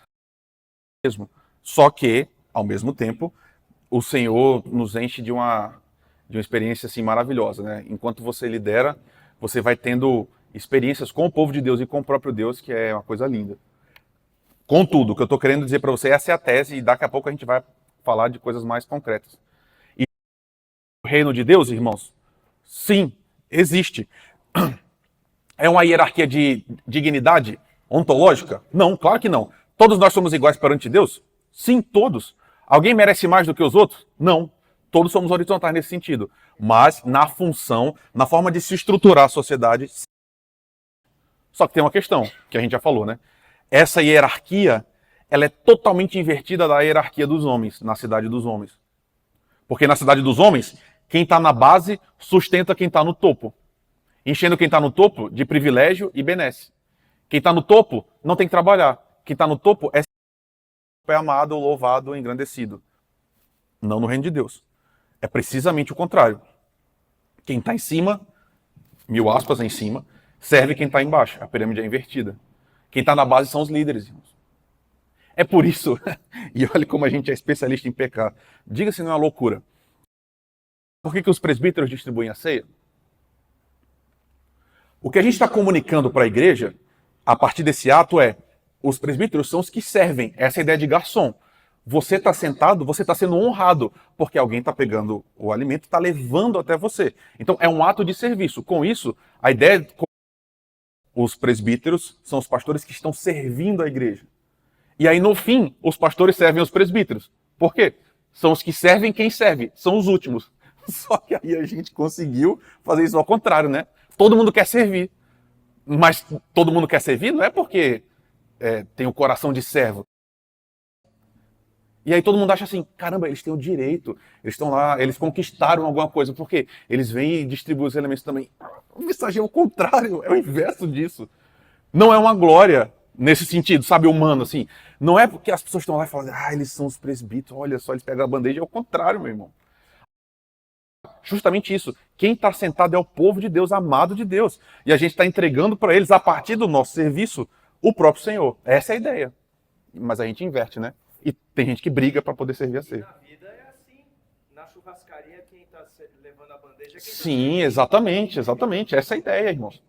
Mesmo. Só que, ao mesmo tempo, o Senhor nos enche de uma experiência assim, maravilhosa, né? Enquanto você lidera, você vai tendo experiências com o povo de Deus e com o próprio Deus, que é uma coisa linda. Contudo, o que eu estou querendo dizer para você, essa é a tese, e daqui a pouco a gente vai falar de coisas mais concretas. E o reino de Deus, irmãos, sim, existe. É uma hierarquia de dignidade ontológica? Não, claro que não. Todos nós somos iguais perante Deus? Sim, todos. Alguém merece mais do que os outros? Não. Todos somos horizontais nesse sentido. Mas na função, na forma de se estruturar a sociedade. Só que tem uma questão, que a gente já falou, né? Essa hierarquia, ela é totalmente invertida da hierarquia dos homens, na cidade dos homens. Porque na cidade dos homens, quem está na base sustenta quem está no topo. Enchendo quem está no topo de privilégio e benesse. Quem está no topo não tem que trabalhar. Quem está no topo é amado, louvado, engrandecido. Não no reino de Deus. É precisamente o contrário. Quem está em cima, mil aspas em cima, serve quem está embaixo. A pirâmide é invertida. Quem está na base são os líderes, irmãos. É por isso, e olha como a gente é especialista em pecar. Diga se não é uma loucura. Por que os presbíteros distribuem a ceia? O que a gente está comunicando para a igreja, a partir desse ato, é os presbíteros são os que servem. Essa é a ideia de garçom. Você está sentado, você está sendo honrado, porque alguém está pegando o alimento e está levando até você. Então é um ato de serviço. Com isso, a ideia... Os presbíteros são os pastores que estão servindo a igreja. E aí, no fim, os pastores servem os presbíteros. Por quê? São os que servem quem serve. São os últimos. Só que aí a gente conseguiu fazer isso ao contrário, né? Todo mundo quer servir. Mas todo mundo quer servir não é porque tem o coração de servo. E aí todo mundo acha assim, caramba, eles têm o direito. Eles estão lá, eles conquistaram alguma coisa. Por quê? Eles vêm e distribuem os elementos também. O mensagem é o contrário, é o inverso disso. Não é uma glória nesse sentido, sabe, humano, assim. Não é porque as pessoas estão lá e falam, eles são os presbíteros, olha só, eles pegam a bandeja. É o contrário, meu irmão. Justamente isso. Quem está sentado é o povo de Deus, amado de Deus. E a gente está entregando para eles, a partir do nosso serviço, o próprio Senhor. Essa é a ideia. Mas a gente inverte, né? E tem gente que briga para poder servir a ceia. Na vida é assim. Na churrascaria, quem está levando a bandeja é quem Sim, exatamente, exatamente. Essa é a ideia, irmãos.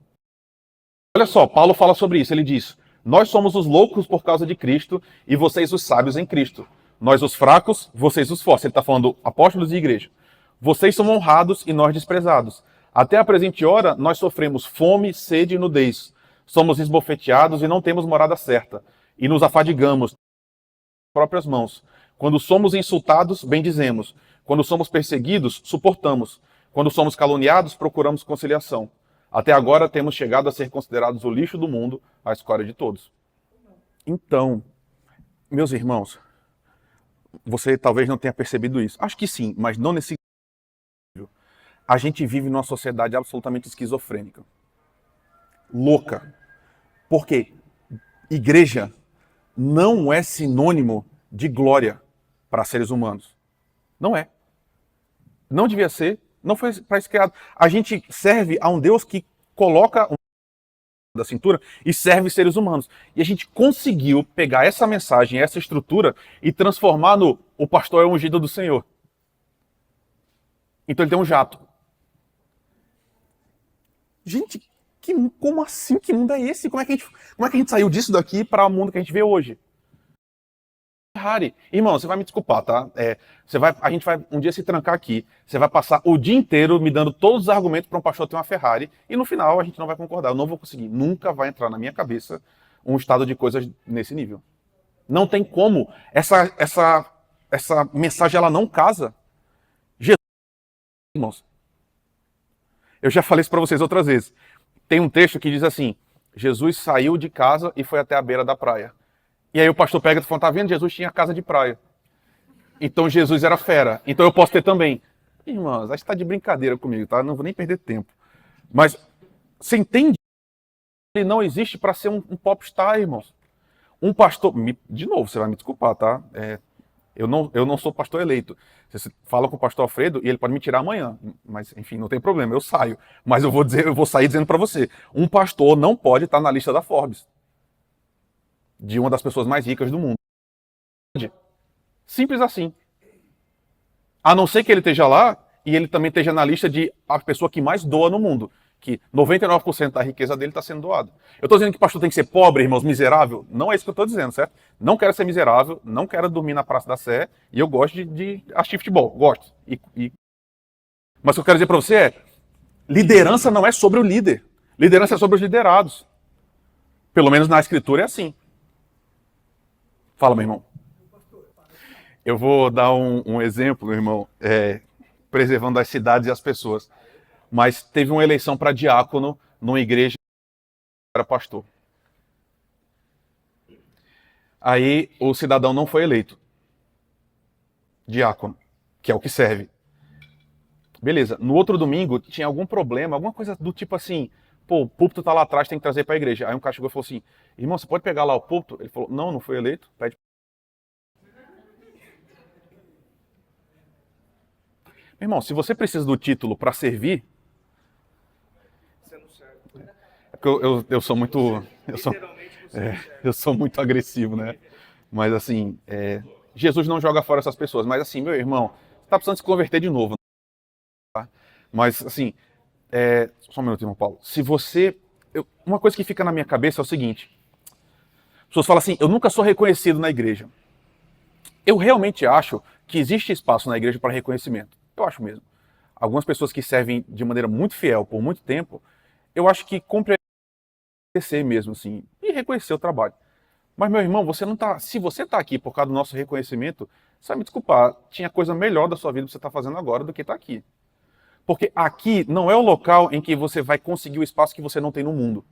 Olha só, Paulo fala sobre isso. Ele diz: nós somos os loucos por causa de Cristo e vocês os sábios em Cristo. Nós os fracos, vocês os fortes. Ele está falando apóstolos e igreja. Vocês são honrados e nós desprezados. Até a presente hora, nós sofremos fome, sede e nudez. Somos esbofeteados e não temos morada certa. E nos afadigamos com as próprias mãos. Quando somos insultados, bendizemos. Quando somos perseguidos, suportamos. Quando somos caluniados, procuramos conciliação. Até agora temos chegado a ser considerados o lixo do mundo, a escória de todos. Então, meus irmãos, você talvez não tenha percebido isso. Acho que sim, mas não nesse nível. A gente vive numa sociedade absolutamente esquizofrênica. Louca. Por quê? Igreja não é sinônimo de glória para seres humanos. Não é. Não devia ser. Não foi para isso criado. A gente serve a um Deus que coloca da cintura e serve seres humanos. E a gente conseguiu pegar essa mensagem, essa estrutura e transformar no o pastor é o ungido do Senhor. Então ele tem um jato. Gente, como assim? Que mundo é esse? Como é que a gente saiu disso daqui para o mundo que a gente vê hoje? Ferrari. Irmão, você vai me desculpar, tá? A gente vai um dia se trancar aqui. Você vai passar o dia inteiro me dando todos os argumentos para um pastor ter uma Ferrari e no final a gente não vai concordar. Eu não vou conseguir. Nunca vai entrar na minha cabeça um estado de coisas nesse nível. Não tem como. Essa mensagem ela não casa. Jesus, irmãos. Eu já falei isso para vocês outras vezes. Tem um texto que diz assim: Jesus saiu de casa e foi até a beira da praia. E aí o pastor pega e fala: tá vendo? Jesus tinha casa de praia. Então Jesus era fera. Então eu posso ter também. Irmãos, acho que está de brincadeira comigo, tá? Não vou nem perder tempo. Mas você entende? Ele não existe para ser um popstar, irmãos. Um pastor... De novo, você vai me desculpar, tá? Eu não sou pastor eleito. Você fala com o pastor Alfredo e ele pode me tirar amanhã. Mas, enfim, não tem problema, eu saio. Mas eu vou sair dizendo para você: um pastor não pode estar na lista da Forbes, de uma das pessoas mais ricas do mundo. Simples assim. A não ser que ele esteja lá e ele também esteja na lista de a pessoa que mais doa no mundo. Que 99% da riqueza dele está sendo doado. Eu estou dizendo que o pastor tem que ser pobre, irmãos, miserável? Não é isso que eu estou dizendo, certo? Não quero ser miserável, não quero dormir na Praça da Sé e eu gosto de assistir futebol. Gosto. Mas o que eu quero dizer para você é: liderança não é sobre o líder. Liderança é sobre os liderados. Pelo menos na Escritura é assim. Fala, meu irmão. Eu vou dar um exemplo, meu irmão, preservando as cidades e as pessoas. Mas teve uma eleição para diácono numa igreja que era pastor. Aí o cidadão não foi eleito. Diácono, que é o que serve. Beleza. No outro domingo tinha algum problema, alguma coisa do tipo assim: pô, o púlpito tá lá atrás, tem que trazer para a igreja. Aí um cara chegou e falou assim: irmão, você pode pegar lá o púlpito? Ele falou: não foi eleito. Pede. Meu irmão, se você precisa do título para servir, você não serve. é porque eu sou muito, Literalmente você não serve. eu sou muito agressivo, né? Mas assim, Jesus não joga fora essas pessoas. Mas assim, meu irmão, você tá precisando se converter de novo, tá? Mas assim, só um minuto, irmão Paulo. Se você, uma coisa que fica na minha cabeça é o seguinte: as pessoas falam assim: eu nunca sou reconhecido na igreja. Eu realmente acho que existe espaço na igreja para reconhecimento. Eu acho mesmo. Algumas pessoas que servem de maneira muito fiel por muito tempo, eu acho que cumpre reconhecer mesmo, assim, e reconhecer o trabalho. Mas, meu irmão, você não tá. Se você está aqui por causa do nosso reconhecimento, você vai me desculpar, tinha coisa melhor da sua vida que você está fazendo agora do que está aqui. Porque aqui não é o local em que você vai conseguir o espaço que você não tem no mundo.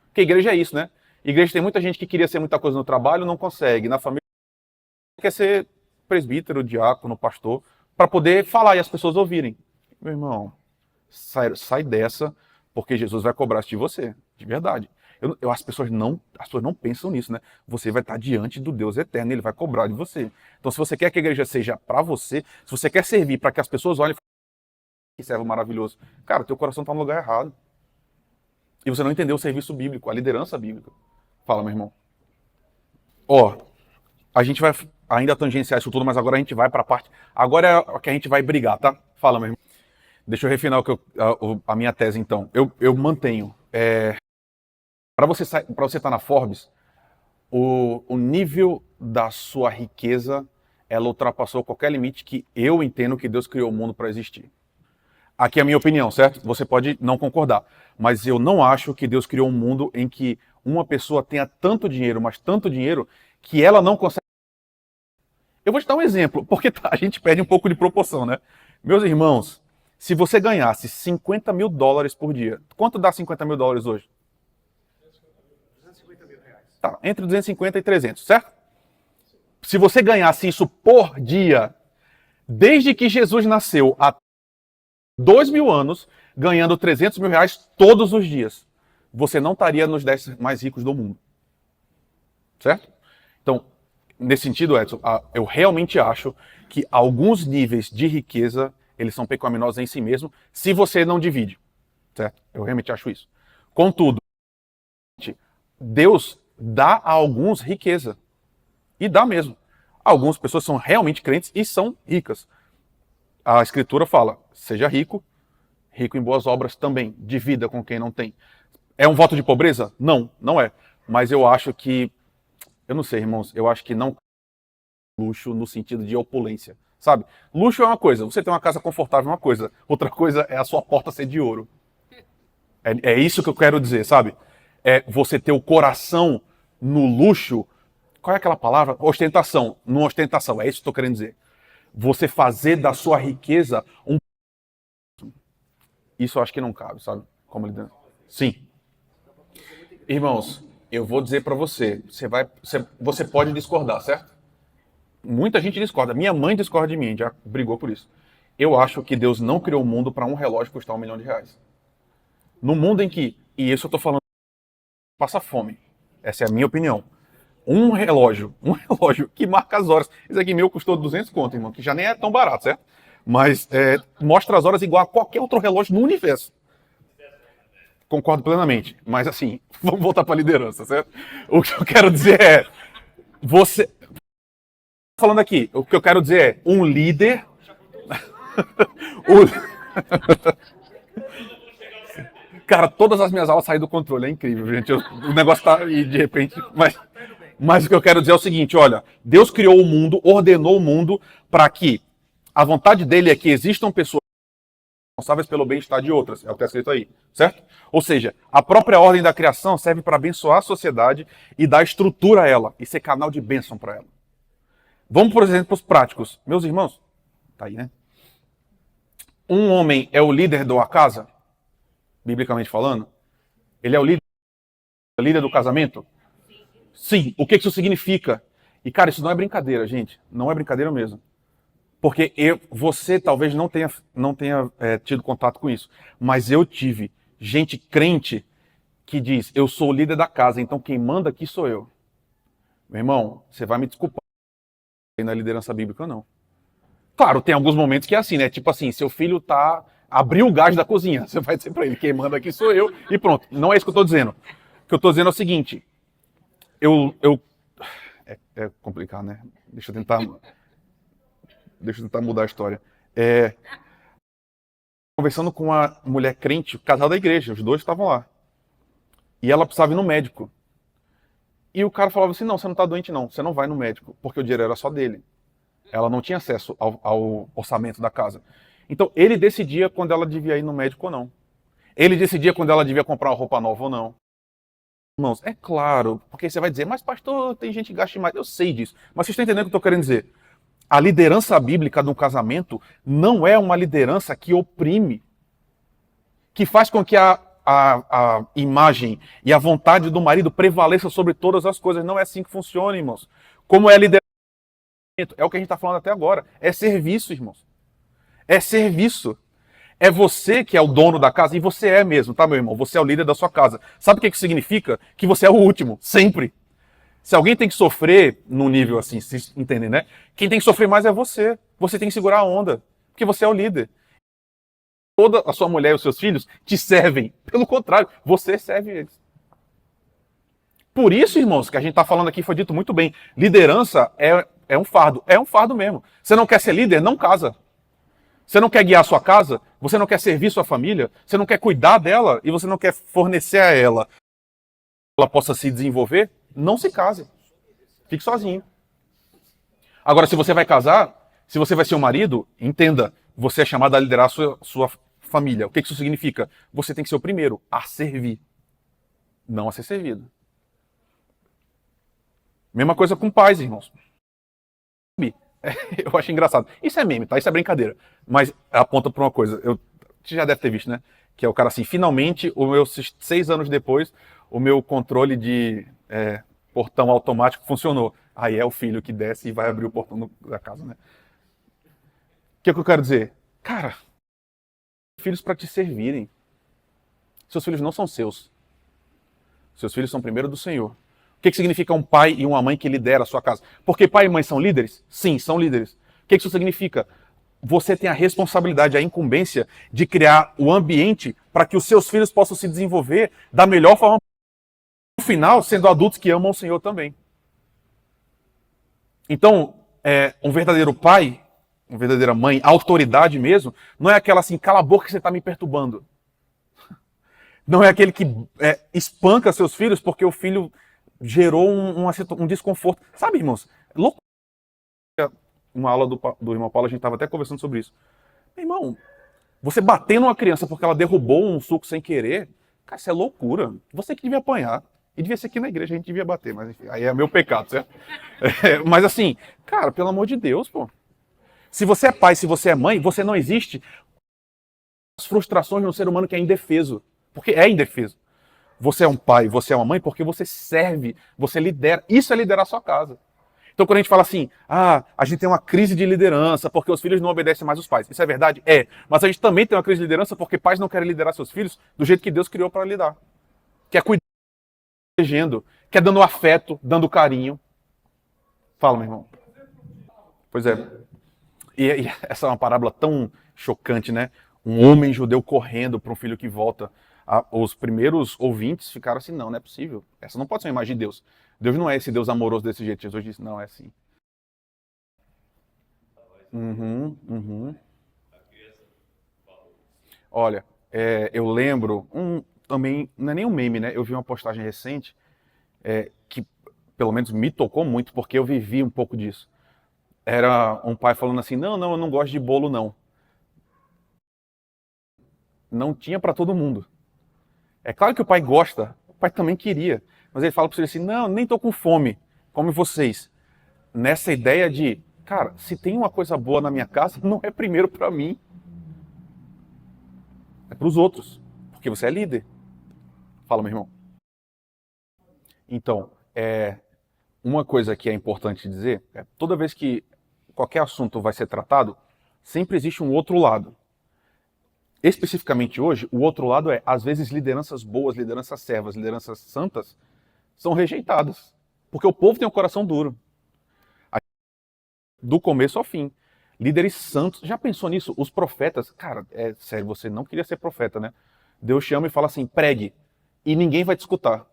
Porque igreja é isso, né? Igreja tem muita gente que queria ser muita coisa no trabalho, não consegue. Na família quer ser presbítero, diácono, pastor, para poder falar e as pessoas ouvirem. Meu irmão, sai dessa, porque Jesus vai cobrar isso de você, de verdade. As pessoas não pensam nisso, né? Você vai estar diante do Deus eterno, ele vai cobrar de você. Então, se você quer que a igreja seja para você, se você quer servir para que as pessoas olhem Que servo maravilhoso. Cara, teu coração está no lugar errado. E você não entendeu o serviço bíblico, a liderança bíblica. Fala, meu irmão. Ó, a gente vai ainda tangenciar isso tudo, mas agora a gente vai para a parte... Agora é que a gente vai brigar, tá? Fala, meu irmão. Deixa eu refinar a minha tese, então. Eu mantenho. Para você estar na Forbes, o nível da sua riqueza, ela ultrapassou qualquer limite que eu entendo que Deus criou o mundo para existir. Aqui é a minha opinião, certo? Você pode não concordar. Mas eu não acho que Deus criou um mundo em que uma pessoa tenha tanto dinheiro, mas tanto dinheiro, que ela não consegue... Eu vou te dar um exemplo, porque a gente perde um pouco de proporção, né? Meus irmãos, se você ganhasse 50 mil dólares por dia, quanto dá 50 mil dólares hoje? 250 mil reais. Tá, entre 250 e 300, certo? Se você ganhasse isso por dia, desde que Jesus nasceu há 2.000 anos, ganhando 300 mil reais todos os dias, você não estaria nos 10 mais ricos do mundo. Certo? Então, nesse sentido, Edson, eu realmente acho que alguns níveis de riqueza, eles são pecaminosos em si mesmo, se você não divide. Certo? Eu realmente acho isso. Contudo, Deus dá a alguns riqueza. E dá mesmo. Algumas pessoas são realmente crentes e são ricas. A Escritura fala, seja rico, rico em boas obras também, divida com quem não tem. É um voto de pobreza? Não, não é. Mas eu acho que, eu não sei, irmãos, eu acho que não luxo no sentido de opulência, sabe? Luxo é uma coisa, você tem uma casa confortável é uma coisa, outra coisa é a sua porta ser de ouro. É isso que eu quero dizer, sabe? É você ter o coração no luxo, qual é aquela palavra? Ostentação, no ostentação, é isso que eu estou querendo dizer. Você fazer da sua riqueza um... Isso eu acho que não cabe, sabe? Como ele... Sim. Irmãos, eu vou dizer para você, você pode discordar, certo? Muita gente discorda. Minha mãe discorda de mim, já brigou por isso. Eu acho que Deus não criou o mundo para um relógio custar R$1 milhão. No mundo em que, e isso eu tô falando, passa fome. Essa é a minha opinião. Um relógio que marca as horas. Esse aqui meu custou 200 conto, irmão, que já nem é tão barato, certo? Mas mostra as horas igual a qualquer outro relógio no universo. Concordo plenamente. Mas assim, vamos voltar para a liderança, certo? O que eu quero dizer é, você... Falando aqui, o que eu quero dizer é, um líder... Cara, todas as minhas aulas saem do controle, é incrível, gente. O negócio tá... E de repente... Mas o que eu quero dizer é o seguinte, olha, Deus criou o mundo, ordenou o mundo para que a vontade dele é que existam pessoas responsáveis pelo bem-estar de outras, é o que está escrito aí, certo? Ou seja, a própria ordem da criação serve para abençoar a sociedade e dar estrutura a ela, e ser canal de bênção para ela. Vamos, por exemplo, os práticos. Meus irmãos, tá aí, né? Um homem é o líder de uma casa, biblicamente falando? Ele é o líder do casamento? Sim. O que isso significa? E, cara, isso não é brincadeira, gente. Não é brincadeira mesmo. Porque você talvez não tenha tido contato com isso. Mas eu tive gente crente que diz, eu sou o líder da casa, então quem manda aqui sou eu. Meu irmão, você vai me desculpar. Na liderança bíblica, não. Claro, tem alguns momentos que é assim, né? Tipo assim, seu filho abriu o gás da cozinha. Você vai dizer pra ele, quem manda aqui sou eu. E pronto. Não é isso que eu tô dizendo. O que eu tô dizendo é o seguinte. É complicado, né? Deixa eu tentar mudar a história. Conversando com uma mulher crente, casal da igreja, os dois estavam lá. E ela precisava ir no médico. E o cara falava assim, não, você não tá doente não, você não vai no médico, porque o dinheiro era só dele. Ela não tinha acesso ao orçamento da casa. Então, ele decidia quando ela devia ir no médico ou não. Ele decidia quando ela devia comprar uma roupa nova ou não. Irmãos, é claro, porque você vai dizer, mas pastor, tem gente que gasta demais. Eu sei disso, mas vocês estão entendendo o que eu estou querendo dizer? A liderança bíblica do casamento não é uma liderança que oprime, que faz com que a imagem e a vontade do marido prevaleça sobre todas as coisas. Não é assim que funciona, irmãos. Como é a liderança? É o que a gente está falando até agora. É serviço, irmãos. É serviço. É você que é o dono da casa, e você é mesmo, tá, meu irmão? Você é o líder da sua casa. Sabe o que significa? Que você é o último, sempre. Se alguém tem que sofrer num nível assim, vocês entendem, né? Quem tem que sofrer mais é você. Você tem que segurar a onda, porque você é o líder. toda a sua mulher e os seus filhos te servem. Pelo contrário, você serve eles. Por isso, irmãos, que a gente está falando aqui, foi dito muito bem, liderança é um fardo. É um fardo mesmo. Você não quer ser líder? Não casa. Você não quer guiar a sua casa? Você não quer servir sua família? Você não quer cuidar dela? E você não quer fornecer a ela que ela possa se desenvolver? Não se case. Fique sozinho. Agora, se você vai casar, se você vai ser um marido, entenda, você é chamado a liderar a sua família. O que isso significa? Você tem que ser o primeiro a servir, não a ser servido. Mesma coisa com pais, irmãos. Eu acho engraçado. Isso é meme, tá? Isso é brincadeira. Mas aponta para uma coisa. Você já deve ter visto, né? Que é o cara assim, finalmente, 6 anos depois, o meu controle de portão automático funcionou. Aí é o filho que desce e vai abrir o portão da casa, né? O que eu quero dizer? Cara, filhos para te servirem. Seus filhos não são seus. Seus filhos são primeiro do Senhor. O que significa um pai e uma mãe que lidera a sua casa? Porque pai e mãe são líderes? Sim, são líderes. O que isso significa? Você tem a responsabilidade, a incumbência de criar o ambiente para que os seus filhos possam se desenvolver da melhor forma possível. No final, sendo adultos que amam o Senhor também. Então, um verdadeiro pai, uma verdadeira mãe, autoridade mesmo, não é aquela assim, cala a boca que você está me perturbando. Não é aquele que espanca seus filhos porque o filho gerou um desconforto. Sabe, irmãos? Louco. Uma aula do irmão Paulo, a gente estava até conversando sobre isso. Meu irmão, você bater numa criança porque ela derrubou um suco sem querer, cara, isso é loucura. Você que devia apanhar. E devia ser aqui na igreja, a gente devia bater, mas enfim, aí é meu pecado, certo? Mas assim, cara, pelo amor de Deus, pô. Se você é pai, se você é mãe, você não existe as frustrações no ser humano que é indefeso. Porque é indefeso. Você é um pai, você é uma mãe porque você serve, você lidera. Isso é liderar a sua casa. Então quando a gente fala assim, a gente tem uma crise de liderança porque os filhos não obedecem mais os pais. Isso é verdade? É. Mas a gente também tem uma crise de liderança porque pais não querem liderar seus filhos do jeito que Deus criou para lidar. Que é cuidando, protegendo, que é dando afeto, dando carinho. Fala, meu irmão. Pois é. E essa é uma parábola tão chocante, né? Um homem judeu correndo para um filho que volta. Os primeiros ouvintes ficaram assim, não é possível. Essa não pode ser uma imagem de Deus. Deus não é esse Deus amoroso desse jeito. Jesus disse, não, é assim. Uhum. Olha, eu lembro, também, não é nem um meme, né? Eu vi uma postagem recente que pelo menos me tocou muito, porque eu vivi um pouco disso. Era um pai falando assim, não, eu não gosto de bolo, não. Não tinha para todo mundo. É claro que o pai gosta, o pai também queria, mas ele fala para você assim, não, nem tô com fome, come vocês. Nessa ideia de, cara, se tem uma coisa boa na minha casa, não é primeiro para mim, é para os outros, porque você é líder. Fala, meu irmão. Então, uma coisa que é importante dizer, toda vez que qualquer assunto vai ser tratado, sempre existe um outro lado. Especificamente hoje, o outro lado às vezes, lideranças boas, lideranças servas, lideranças santas, são rejeitadas. Porque o povo tem um coração duro. Do começo ao fim. Líderes santos, já pensou nisso? Os profetas, cara, sério, você não queria ser profeta, né? Deus chama e fala assim, pregue, e ninguém vai te escutar.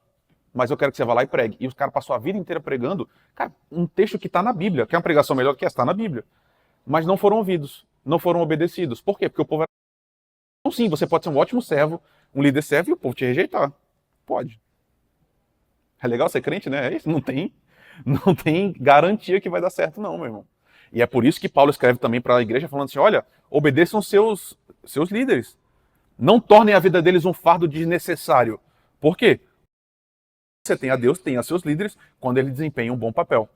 Mas eu quero que você vá lá e pregue. E os caras passou a vida inteira pregando, cara, um texto que está na Bíblia. Quer uma pregação melhor do que essa? Está na Bíblia. Mas não foram ouvidos, não foram obedecidos. Por quê? Porque o povo era... Então, sim, você pode ser um ótimo servo, um líder servo e o povo te rejeitar. Pode. É legal ser crente, né? É isso, não tem garantia que vai dar certo não, meu irmão. E é por isso que Paulo escreve também para a igreja falando assim, olha, obedeçam seus líderes. Não tornem a vida deles um fardo desnecessário. Por quê? Você tem a Deus, tem a seus líderes, quando ele desempenha um bom papel.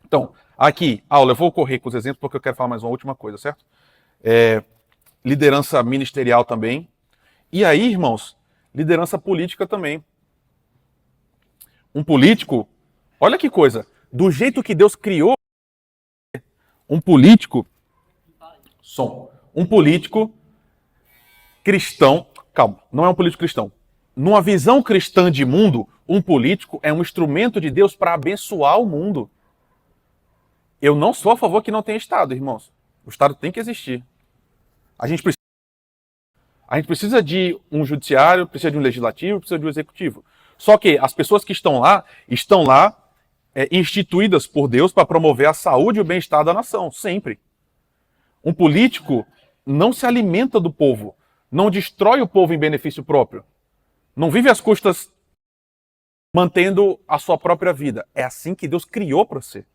Então, aqui, aula, eu vou correr com os exemplos porque eu quero falar mais uma última coisa, certo? Liderança ministerial também. E aí, irmãos, liderança política também. Um político, olha que coisa, do jeito que Deus criou, um político cristão, calma, não é um político cristão. Numa visão cristã de mundo, um político é um instrumento de Deus para abençoar o mundo. Eu não sou a favor que não tenha Estado, irmãos. O Estado tem que existir. A gente precisa A gente precisa de um judiciário, precisa de um legislativo, precisa de um executivo. Só que as pessoas que estão lá instituídas por Deus para promover a saúde e o bem-estar da nação, sempre. Um político não se alimenta do povo, não destrói o povo em benefício próprio. Não vive às custas mantendo a sua própria vida. É assim que Deus criou para você.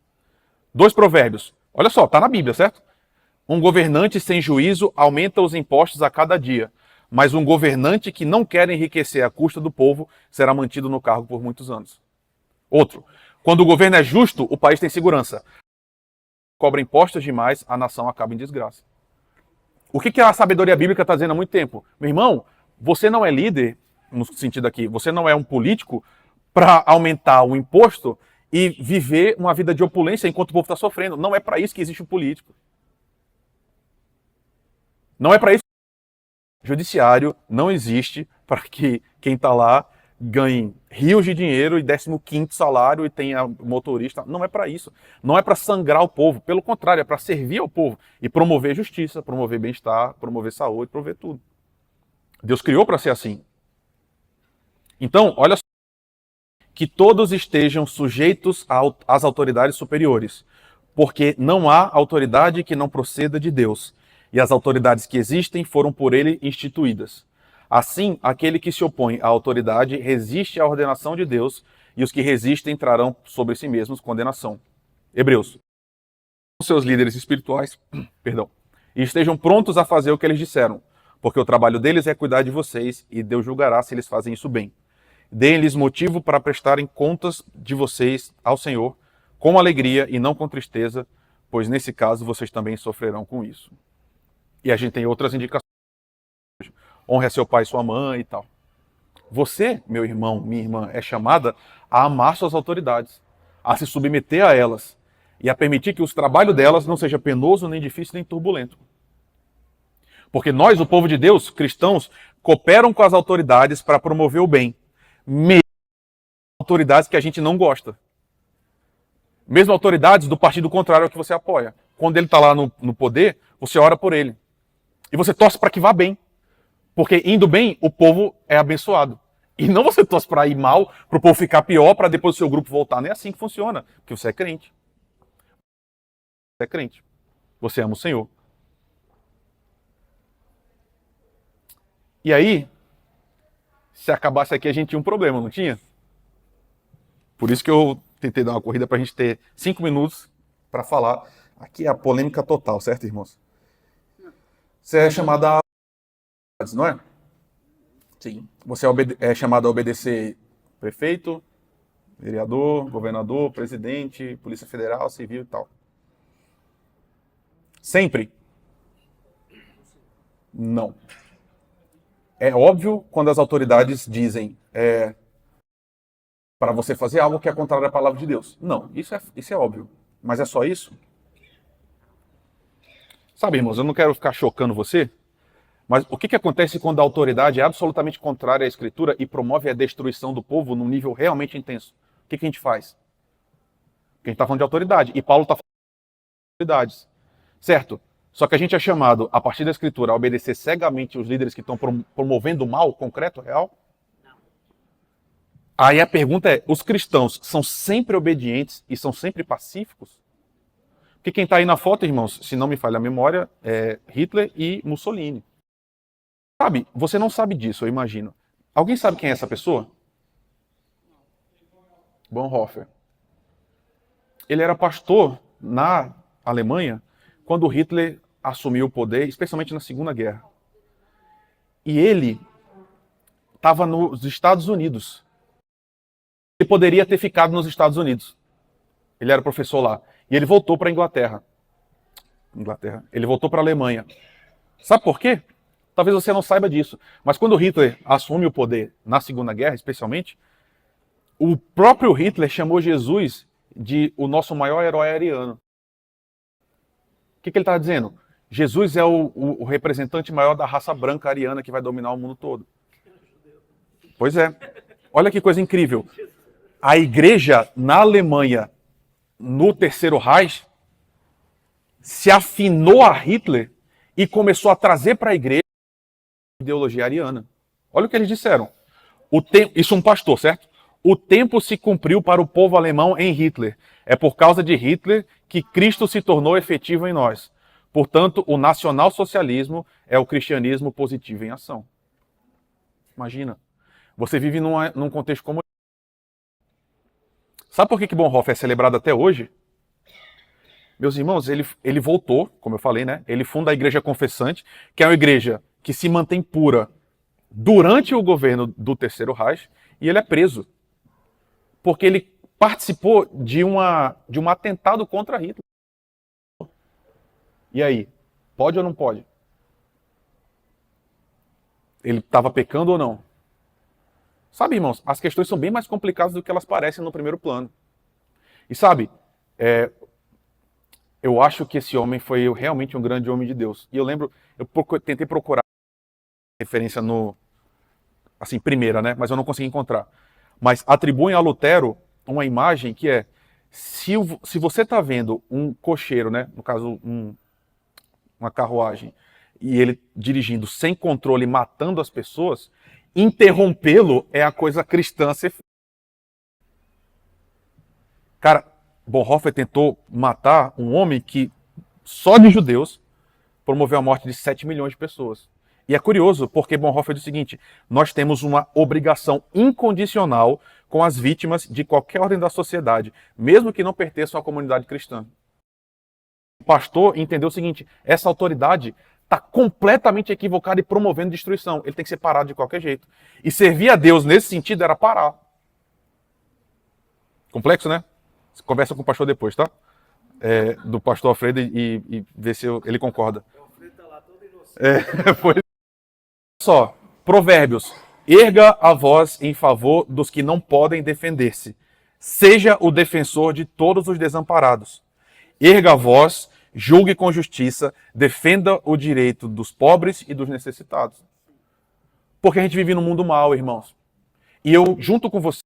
2 provérbios. Olha só, está na Bíblia, certo? Um governante sem juízo aumenta os impostos a cada dia, mas um governante que não quer enriquecer à custa do povo será mantido no cargo por muitos anos. Outro. Quando o governo é justo, o país tem segurança. Cobra impostos demais, a nação acaba em desgraça. O que a sabedoria bíblica está dizendo há muito tempo? Meu irmão, você não é líder, no sentido aqui, você não é um político para aumentar o imposto e viver uma vida de opulência enquanto o povo está sofrendo. Não é para isso que existe o político. Não é para isso. Judiciário não existe para que quem está lá ganhe rios de dinheiro e 15º salário e tenha motorista. Não é para isso. Não é para sangrar o povo. Pelo contrário, é para servir ao povo e promover justiça, promover bem-estar, promover saúde, promover tudo. Deus criou para ser assim. Então, olha só. Que todos estejam sujeitos às autoridades superiores, porque não há autoridade que não proceda de Deus, e as autoridades que existem foram por ele instituídas. Assim, aquele que se opõe à autoridade resiste à ordenação de Deus, e os que resistem trarão sobre si mesmos condenação. Hebreus. Os seus líderes espirituais, e estejam prontos a fazer o que eles disseram, porque o trabalho deles é cuidar de vocês, e Deus julgará se eles fazem isso bem. Deem-lhes motivo para prestarem contas de vocês ao Senhor, com alegria e não com tristeza, pois nesse caso vocês também sofrerão com isso. E a gente tem outras indicações. Honre a seu pai e sua mãe e tal. Você, meu irmão, minha irmã, é chamada a amar suas autoridades, a se submeter a elas e a permitir que o trabalho delas não seja penoso, nem difícil, nem turbulento. Porque nós, o povo de Deus, cristãos, cooperam com as autoridades para promover o bem. Mesmo autoridades que a gente não gosta. Mesmo autoridades do partido contrário ao que você apoia. Quando ele está lá no poder, você ora por ele. E você torce para que vá bem. Porque indo bem, o povo é abençoado. E não você torce para ir mal, para o povo ficar pior, para depois o seu grupo voltar. Não é assim que funciona. Porque você é crente. Você é crente. Você ama o Senhor. E aí, se acabasse aqui, a gente tinha um problema, não tinha? Por isso que eu tentei dar uma corrida para a gente ter 5 minutos para falar. Aqui é a polêmica total, certo, irmãos? Você é chamado a... não é? Sim. Você é chamado a obedecer prefeito, vereador, governador, presidente, polícia federal, civil e tal. Sempre? Não. É óbvio quando as autoridades dizem para você fazer algo que é contrário à palavra de Deus. Não, isso é óbvio. Mas é só isso? Sabe, irmãos, eu não quero ficar chocando você, mas o que acontece quando a autoridade é absolutamente contrária à Escritura e promove a destruição do povo num nível realmente intenso? O que a gente faz? Porque a gente está falando de autoridade, e Paulo está falando de autoridades. Certo? Só que a gente é chamado, a partir da Escritura, a obedecer cegamente os líderes que estão promovendo o mal concreto, real? Não. Aí a pergunta é, os cristãos são sempre obedientes e são sempre pacíficos? Porque quem está aí na foto, irmãos, se não me falha a memória, é Hitler e Mussolini. Sabe, você não sabe disso, eu imagino. Alguém sabe quem é essa pessoa? Bonhoeffer. Ele era pastor na Alemanha quando Hitler assumiu o poder, especialmente na Segunda Guerra. E ele estava nos Estados Unidos. Ele poderia ter ficado nos Estados Unidos. Ele era professor lá. E ele voltou para a Inglaterra. Ele voltou para a Alemanha. Sabe por quê? Talvez você não saiba disso. Mas quando Hitler assume o poder na Segunda Guerra, especialmente, o próprio Hitler chamou Jesus de o nosso maior herói ariano. O que ele está dizendo? Jesus é o representante maior da raça branca ariana que vai dominar o mundo todo. Pois é. Olha que coisa incrível. A igreja na Alemanha, no Terceiro Reich, se afinou a Hitler e começou a trazer para a igreja ideologia ariana. Olha o que eles disseram. Isso um pastor, certo? O tempo se cumpriu para o povo alemão em Hitler. É por causa de Hitler que Cristo se tornou efetivo em nós. Portanto, o nacionalsocialismo é o cristianismo positivo em ação. Imagina. Você vive num contexto como... Sabe por que Bonhoeffer é celebrado até hoje? Meus irmãos, ele voltou, como eu falei, né? Ele funda a Igreja Confessante, que é uma igreja que se mantém pura durante o governo do Terceiro Reich, e ele é preso. Porque ele participou de um atentado contra Hitler. E aí? Pode ou não pode? Ele estava pecando ou não? Sabe, irmãos, as questões são bem mais complicadas do que elas parecem no primeiro plano. E sabe, eu acho que esse homem foi realmente um grande homem de Deus. E eu lembro, tentei procurar referência assim, primeira, né? Mas eu não consegui encontrar. Mas atribuem a Lutero uma imagem que é, se você está vendo um cocheiro, né? No caso, uma carruagem, e ele dirigindo sem controle, matando as pessoas, interrompê-lo é a coisa cristã a ser feita. Cara, Bonhoeffer tentou matar um homem que, só de judeus, promoveu a morte de 7 milhões de pessoas. E é curioso, porque Bonhoeffer diz o seguinte: nós temos uma obrigação incondicional com as vítimas de qualquer ordem da sociedade, mesmo que não pertençam à comunidade cristã. O pastor entendeu o seguinte: essa autoridade está completamente equivocada e promovendo destruição. Ele tem que ser parado de qualquer jeito. E servir a Deus nesse sentido era parar. Complexo, né? Você conversa com o pastor depois, tá? Do pastor Alfredo e vê se ele concorda. O Alfredo tá lá todo inocente. Foi. Só, Provérbios. Erga a voz em favor dos que não podem defender-se. Seja o defensor de todos os desamparados. Erga a voz, julgue com justiça, defenda o direito dos pobres e dos necessitados. Porque a gente vive num mundo mau, irmãos. E eu, junto com você,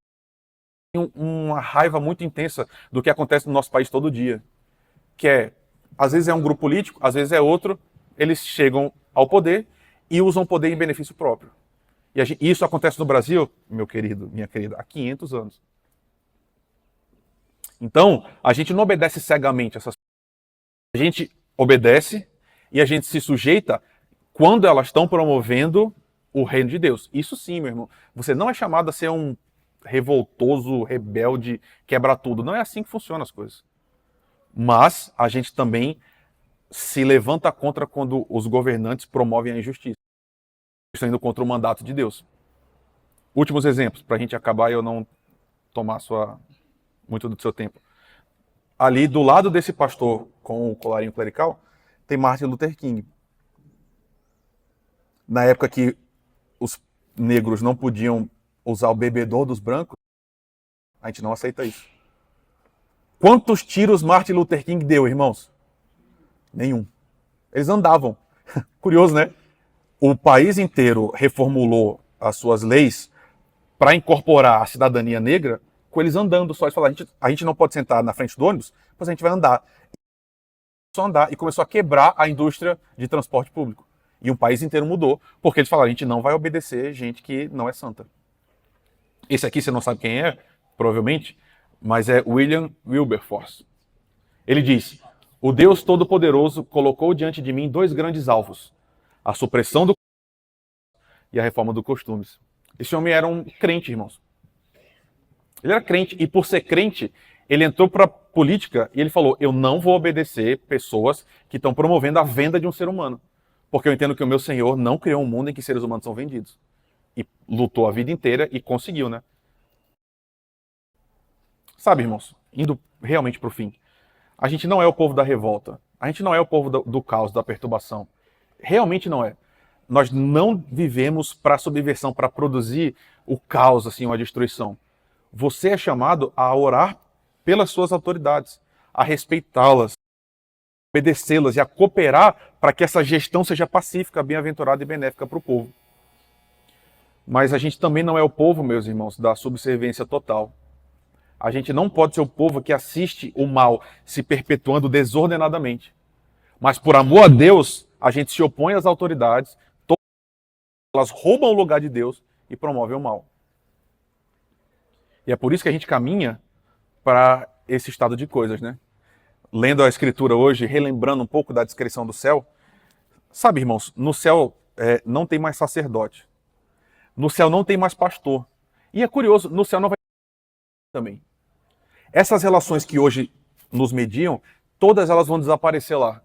tenho uma raiva muito intensa do que acontece no nosso país todo dia. Que às vezes é um grupo político, às vezes é outro, eles chegam ao poder e usam o poder em benefício próprio. E isso acontece no Brasil, meu querido, minha querida, há 500 anos. Então, a gente não obedece cegamente essas coisas. A gente obedece e a gente se sujeita quando elas estão promovendo o reino de Deus. Isso sim, meu irmão. Você não é chamado a ser um revoltoso, rebelde, quebra tudo. Não é assim que funcionam as coisas. Mas a gente também se levanta contra quando os governantes promovem a injustiça. Estão indo contra o mandato de Deus. Últimos exemplos, para a gente acabar e eu não tomar muito do seu tempo. Ali, do lado desse pastor com o colarinho clerical, tem Martin Luther King. Na época que os negros não podiam usar o bebedouro dos brancos, a gente não aceita isso. Quantos tiros Martin Luther King deu, irmãos? Nenhum. Eles andavam. Curioso, né? O país inteiro reformulou as suas leis para incorporar a cidadania negra com eles andando só. Eles falaram, a gente não pode sentar na frente do ônibus, mas a gente vai andar. Só andar. E começou a quebrar a indústria de transporte público. E um país inteiro mudou, porque eles falaram, a gente não vai obedecer gente que não é santa. Esse aqui você não sabe quem é, provavelmente, mas é William Wilberforce. Ele diz, o Deus Todo-Poderoso colocou diante de mim 2 grandes alvos. A supressão do e a reforma dos costumes. Esse homem era um crente, irmãos. Ele era crente, e por ser crente, ele entrou para a política e ele falou, eu não vou obedecer pessoas que estão promovendo a venda de um ser humano. Porque eu entendo que o meu Senhor não criou um mundo em que seres humanos são vendidos. E lutou a vida inteira e conseguiu, né? Sabe, irmãos, indo realmente para o fim, a gente não é o povo da revolta. A gente não é o povo do caos, da perturbação. Realmente não é. Nós não vivemos para subversão, para produzir o caos, assim, uma destruição. Você é chamado a orar pelas suas autoridades, a respeitá-las, a obedecê-las e a cooperar para que essa gestão seja pacífica, bem-aventurada e benéfica para o povo. Mas a gente também não é o povo, meus irmãos, da subserviência total. A gente não pode ser o povo que assiste o mal se perpetuando desordenadamente. Mas por amor a Deus, a gente se opõe às autoridades, elas roubam o lugar de Deus e promovem o mal. E é por isso que a gente caminha para esse estado de coisas, né? Lendo a Escritura hoje, relembrando um pouco da descrição do céu, sabe, irmãos, no céu não tem mais sacerdote. No céu não tem mais pastor. E é curioso, no céu não vai ter também. Essas relações que hoje nos mediam, todas elas vão desaparecer lá.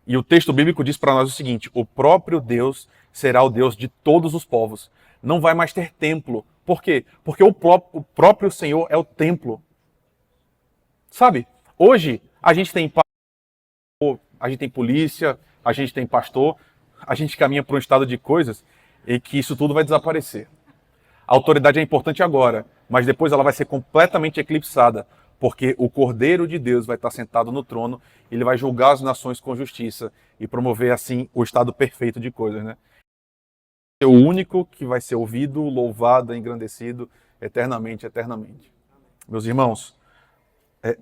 E o texto bíblico diz para nós o seguinte: o próprio Deus será o Deus de todos os povos. Não vai mais ter templo. Por quê? Porque o próprio Senhor é o templo. Sabe? Hoje a gente tem polícia, a gente tem pastor, a gente caminha para um estado de coisas em que isso tudo vai desaparecer. A autoridade é importante agora, mas depois ela vai ser completamente eclipsada, porque o Cordeiro de Deus vai estar sentado no trono, ele vai julgar as nações com justiça e promover assim o estado perfeito de coisas, né? É o único que vai ser ouvido, louvado, engrandecido eternamente, eternamente. Meus irmãos,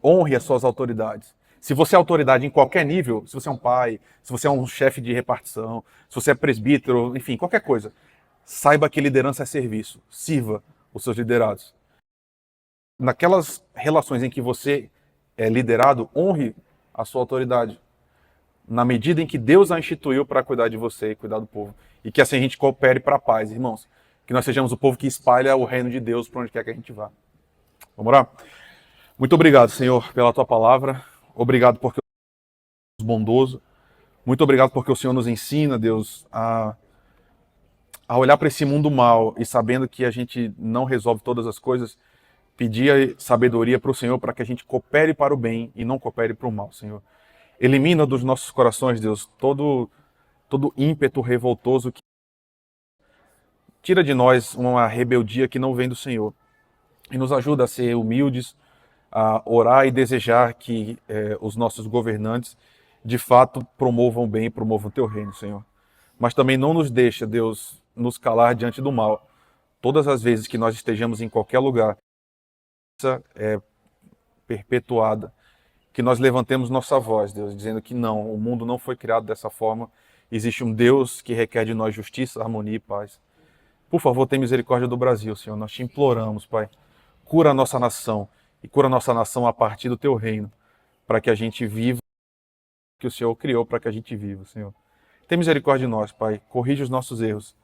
honre as suas autoridades. Se você é autoridade em qualquer nível, se você é um pai, se você é um chefe de repartição, se você é presbítero, enfim, qualquer coisa, saiba que liderança é serviço. Sirva os seus liderados. Naquelas relações em que você é liderado, honre a sua autoridade. Na medida em que Deus a instituiu para cuidar de você e cuidar do povo. E que assim a gente coopere para a paz, irmãos. Que nós sejamos o povo que espalha o reino de Deus para onde quer que a gente vá. Vamos orar? Muito obrigado, Senhor, pela tua palavra. Obrigado porque o Senhor é bondoso. Muito obrigado porque o Senhor nos ensina, Deus, a olhar para esse mundo mal e sabendo que a gente não resolve todas as coisas, pedir sabedoria para o Senhor para que a gente coopere para o bem e não coopere para o mal, Senhor. Elimina dos nossos corações, Deus, todo ímpeto revoltoso. Tira de nós uma rebeldia que não vem do Senhor. E nos ajuda a ser humildes, a orar e desejar que os nossos governantes de fato promovam o bem e promovam o teu reino, Senhor. Mas também não nos deixa, Deus, nos calar diante do mal. Todas as vezes que nós estejamos em qualquer lugar, é perpetuada, que nós levantemos nossa voz, Deus, dizendo que não, o mundo não foi criado dessa forma. Existe um Deus que requer de nós justiça, harmonia e paz. Por favor, tenha misericórdia do Brasil, Senhor. Nós te imploramos, Pai. Cura a nossa nação e cura a nossa nação a partir do teu reino, para que a gente viva o que o Senhor criou para que a gente viva, Senhor. Tenha misericórdia de nós, Pai. Corrige os nossos erros.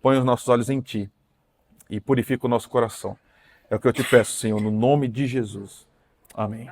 Põe os nossos olhos em Ti e purifica o nosso coração. É o que eu te peço, Senhor, no nome de Jesus. Amém.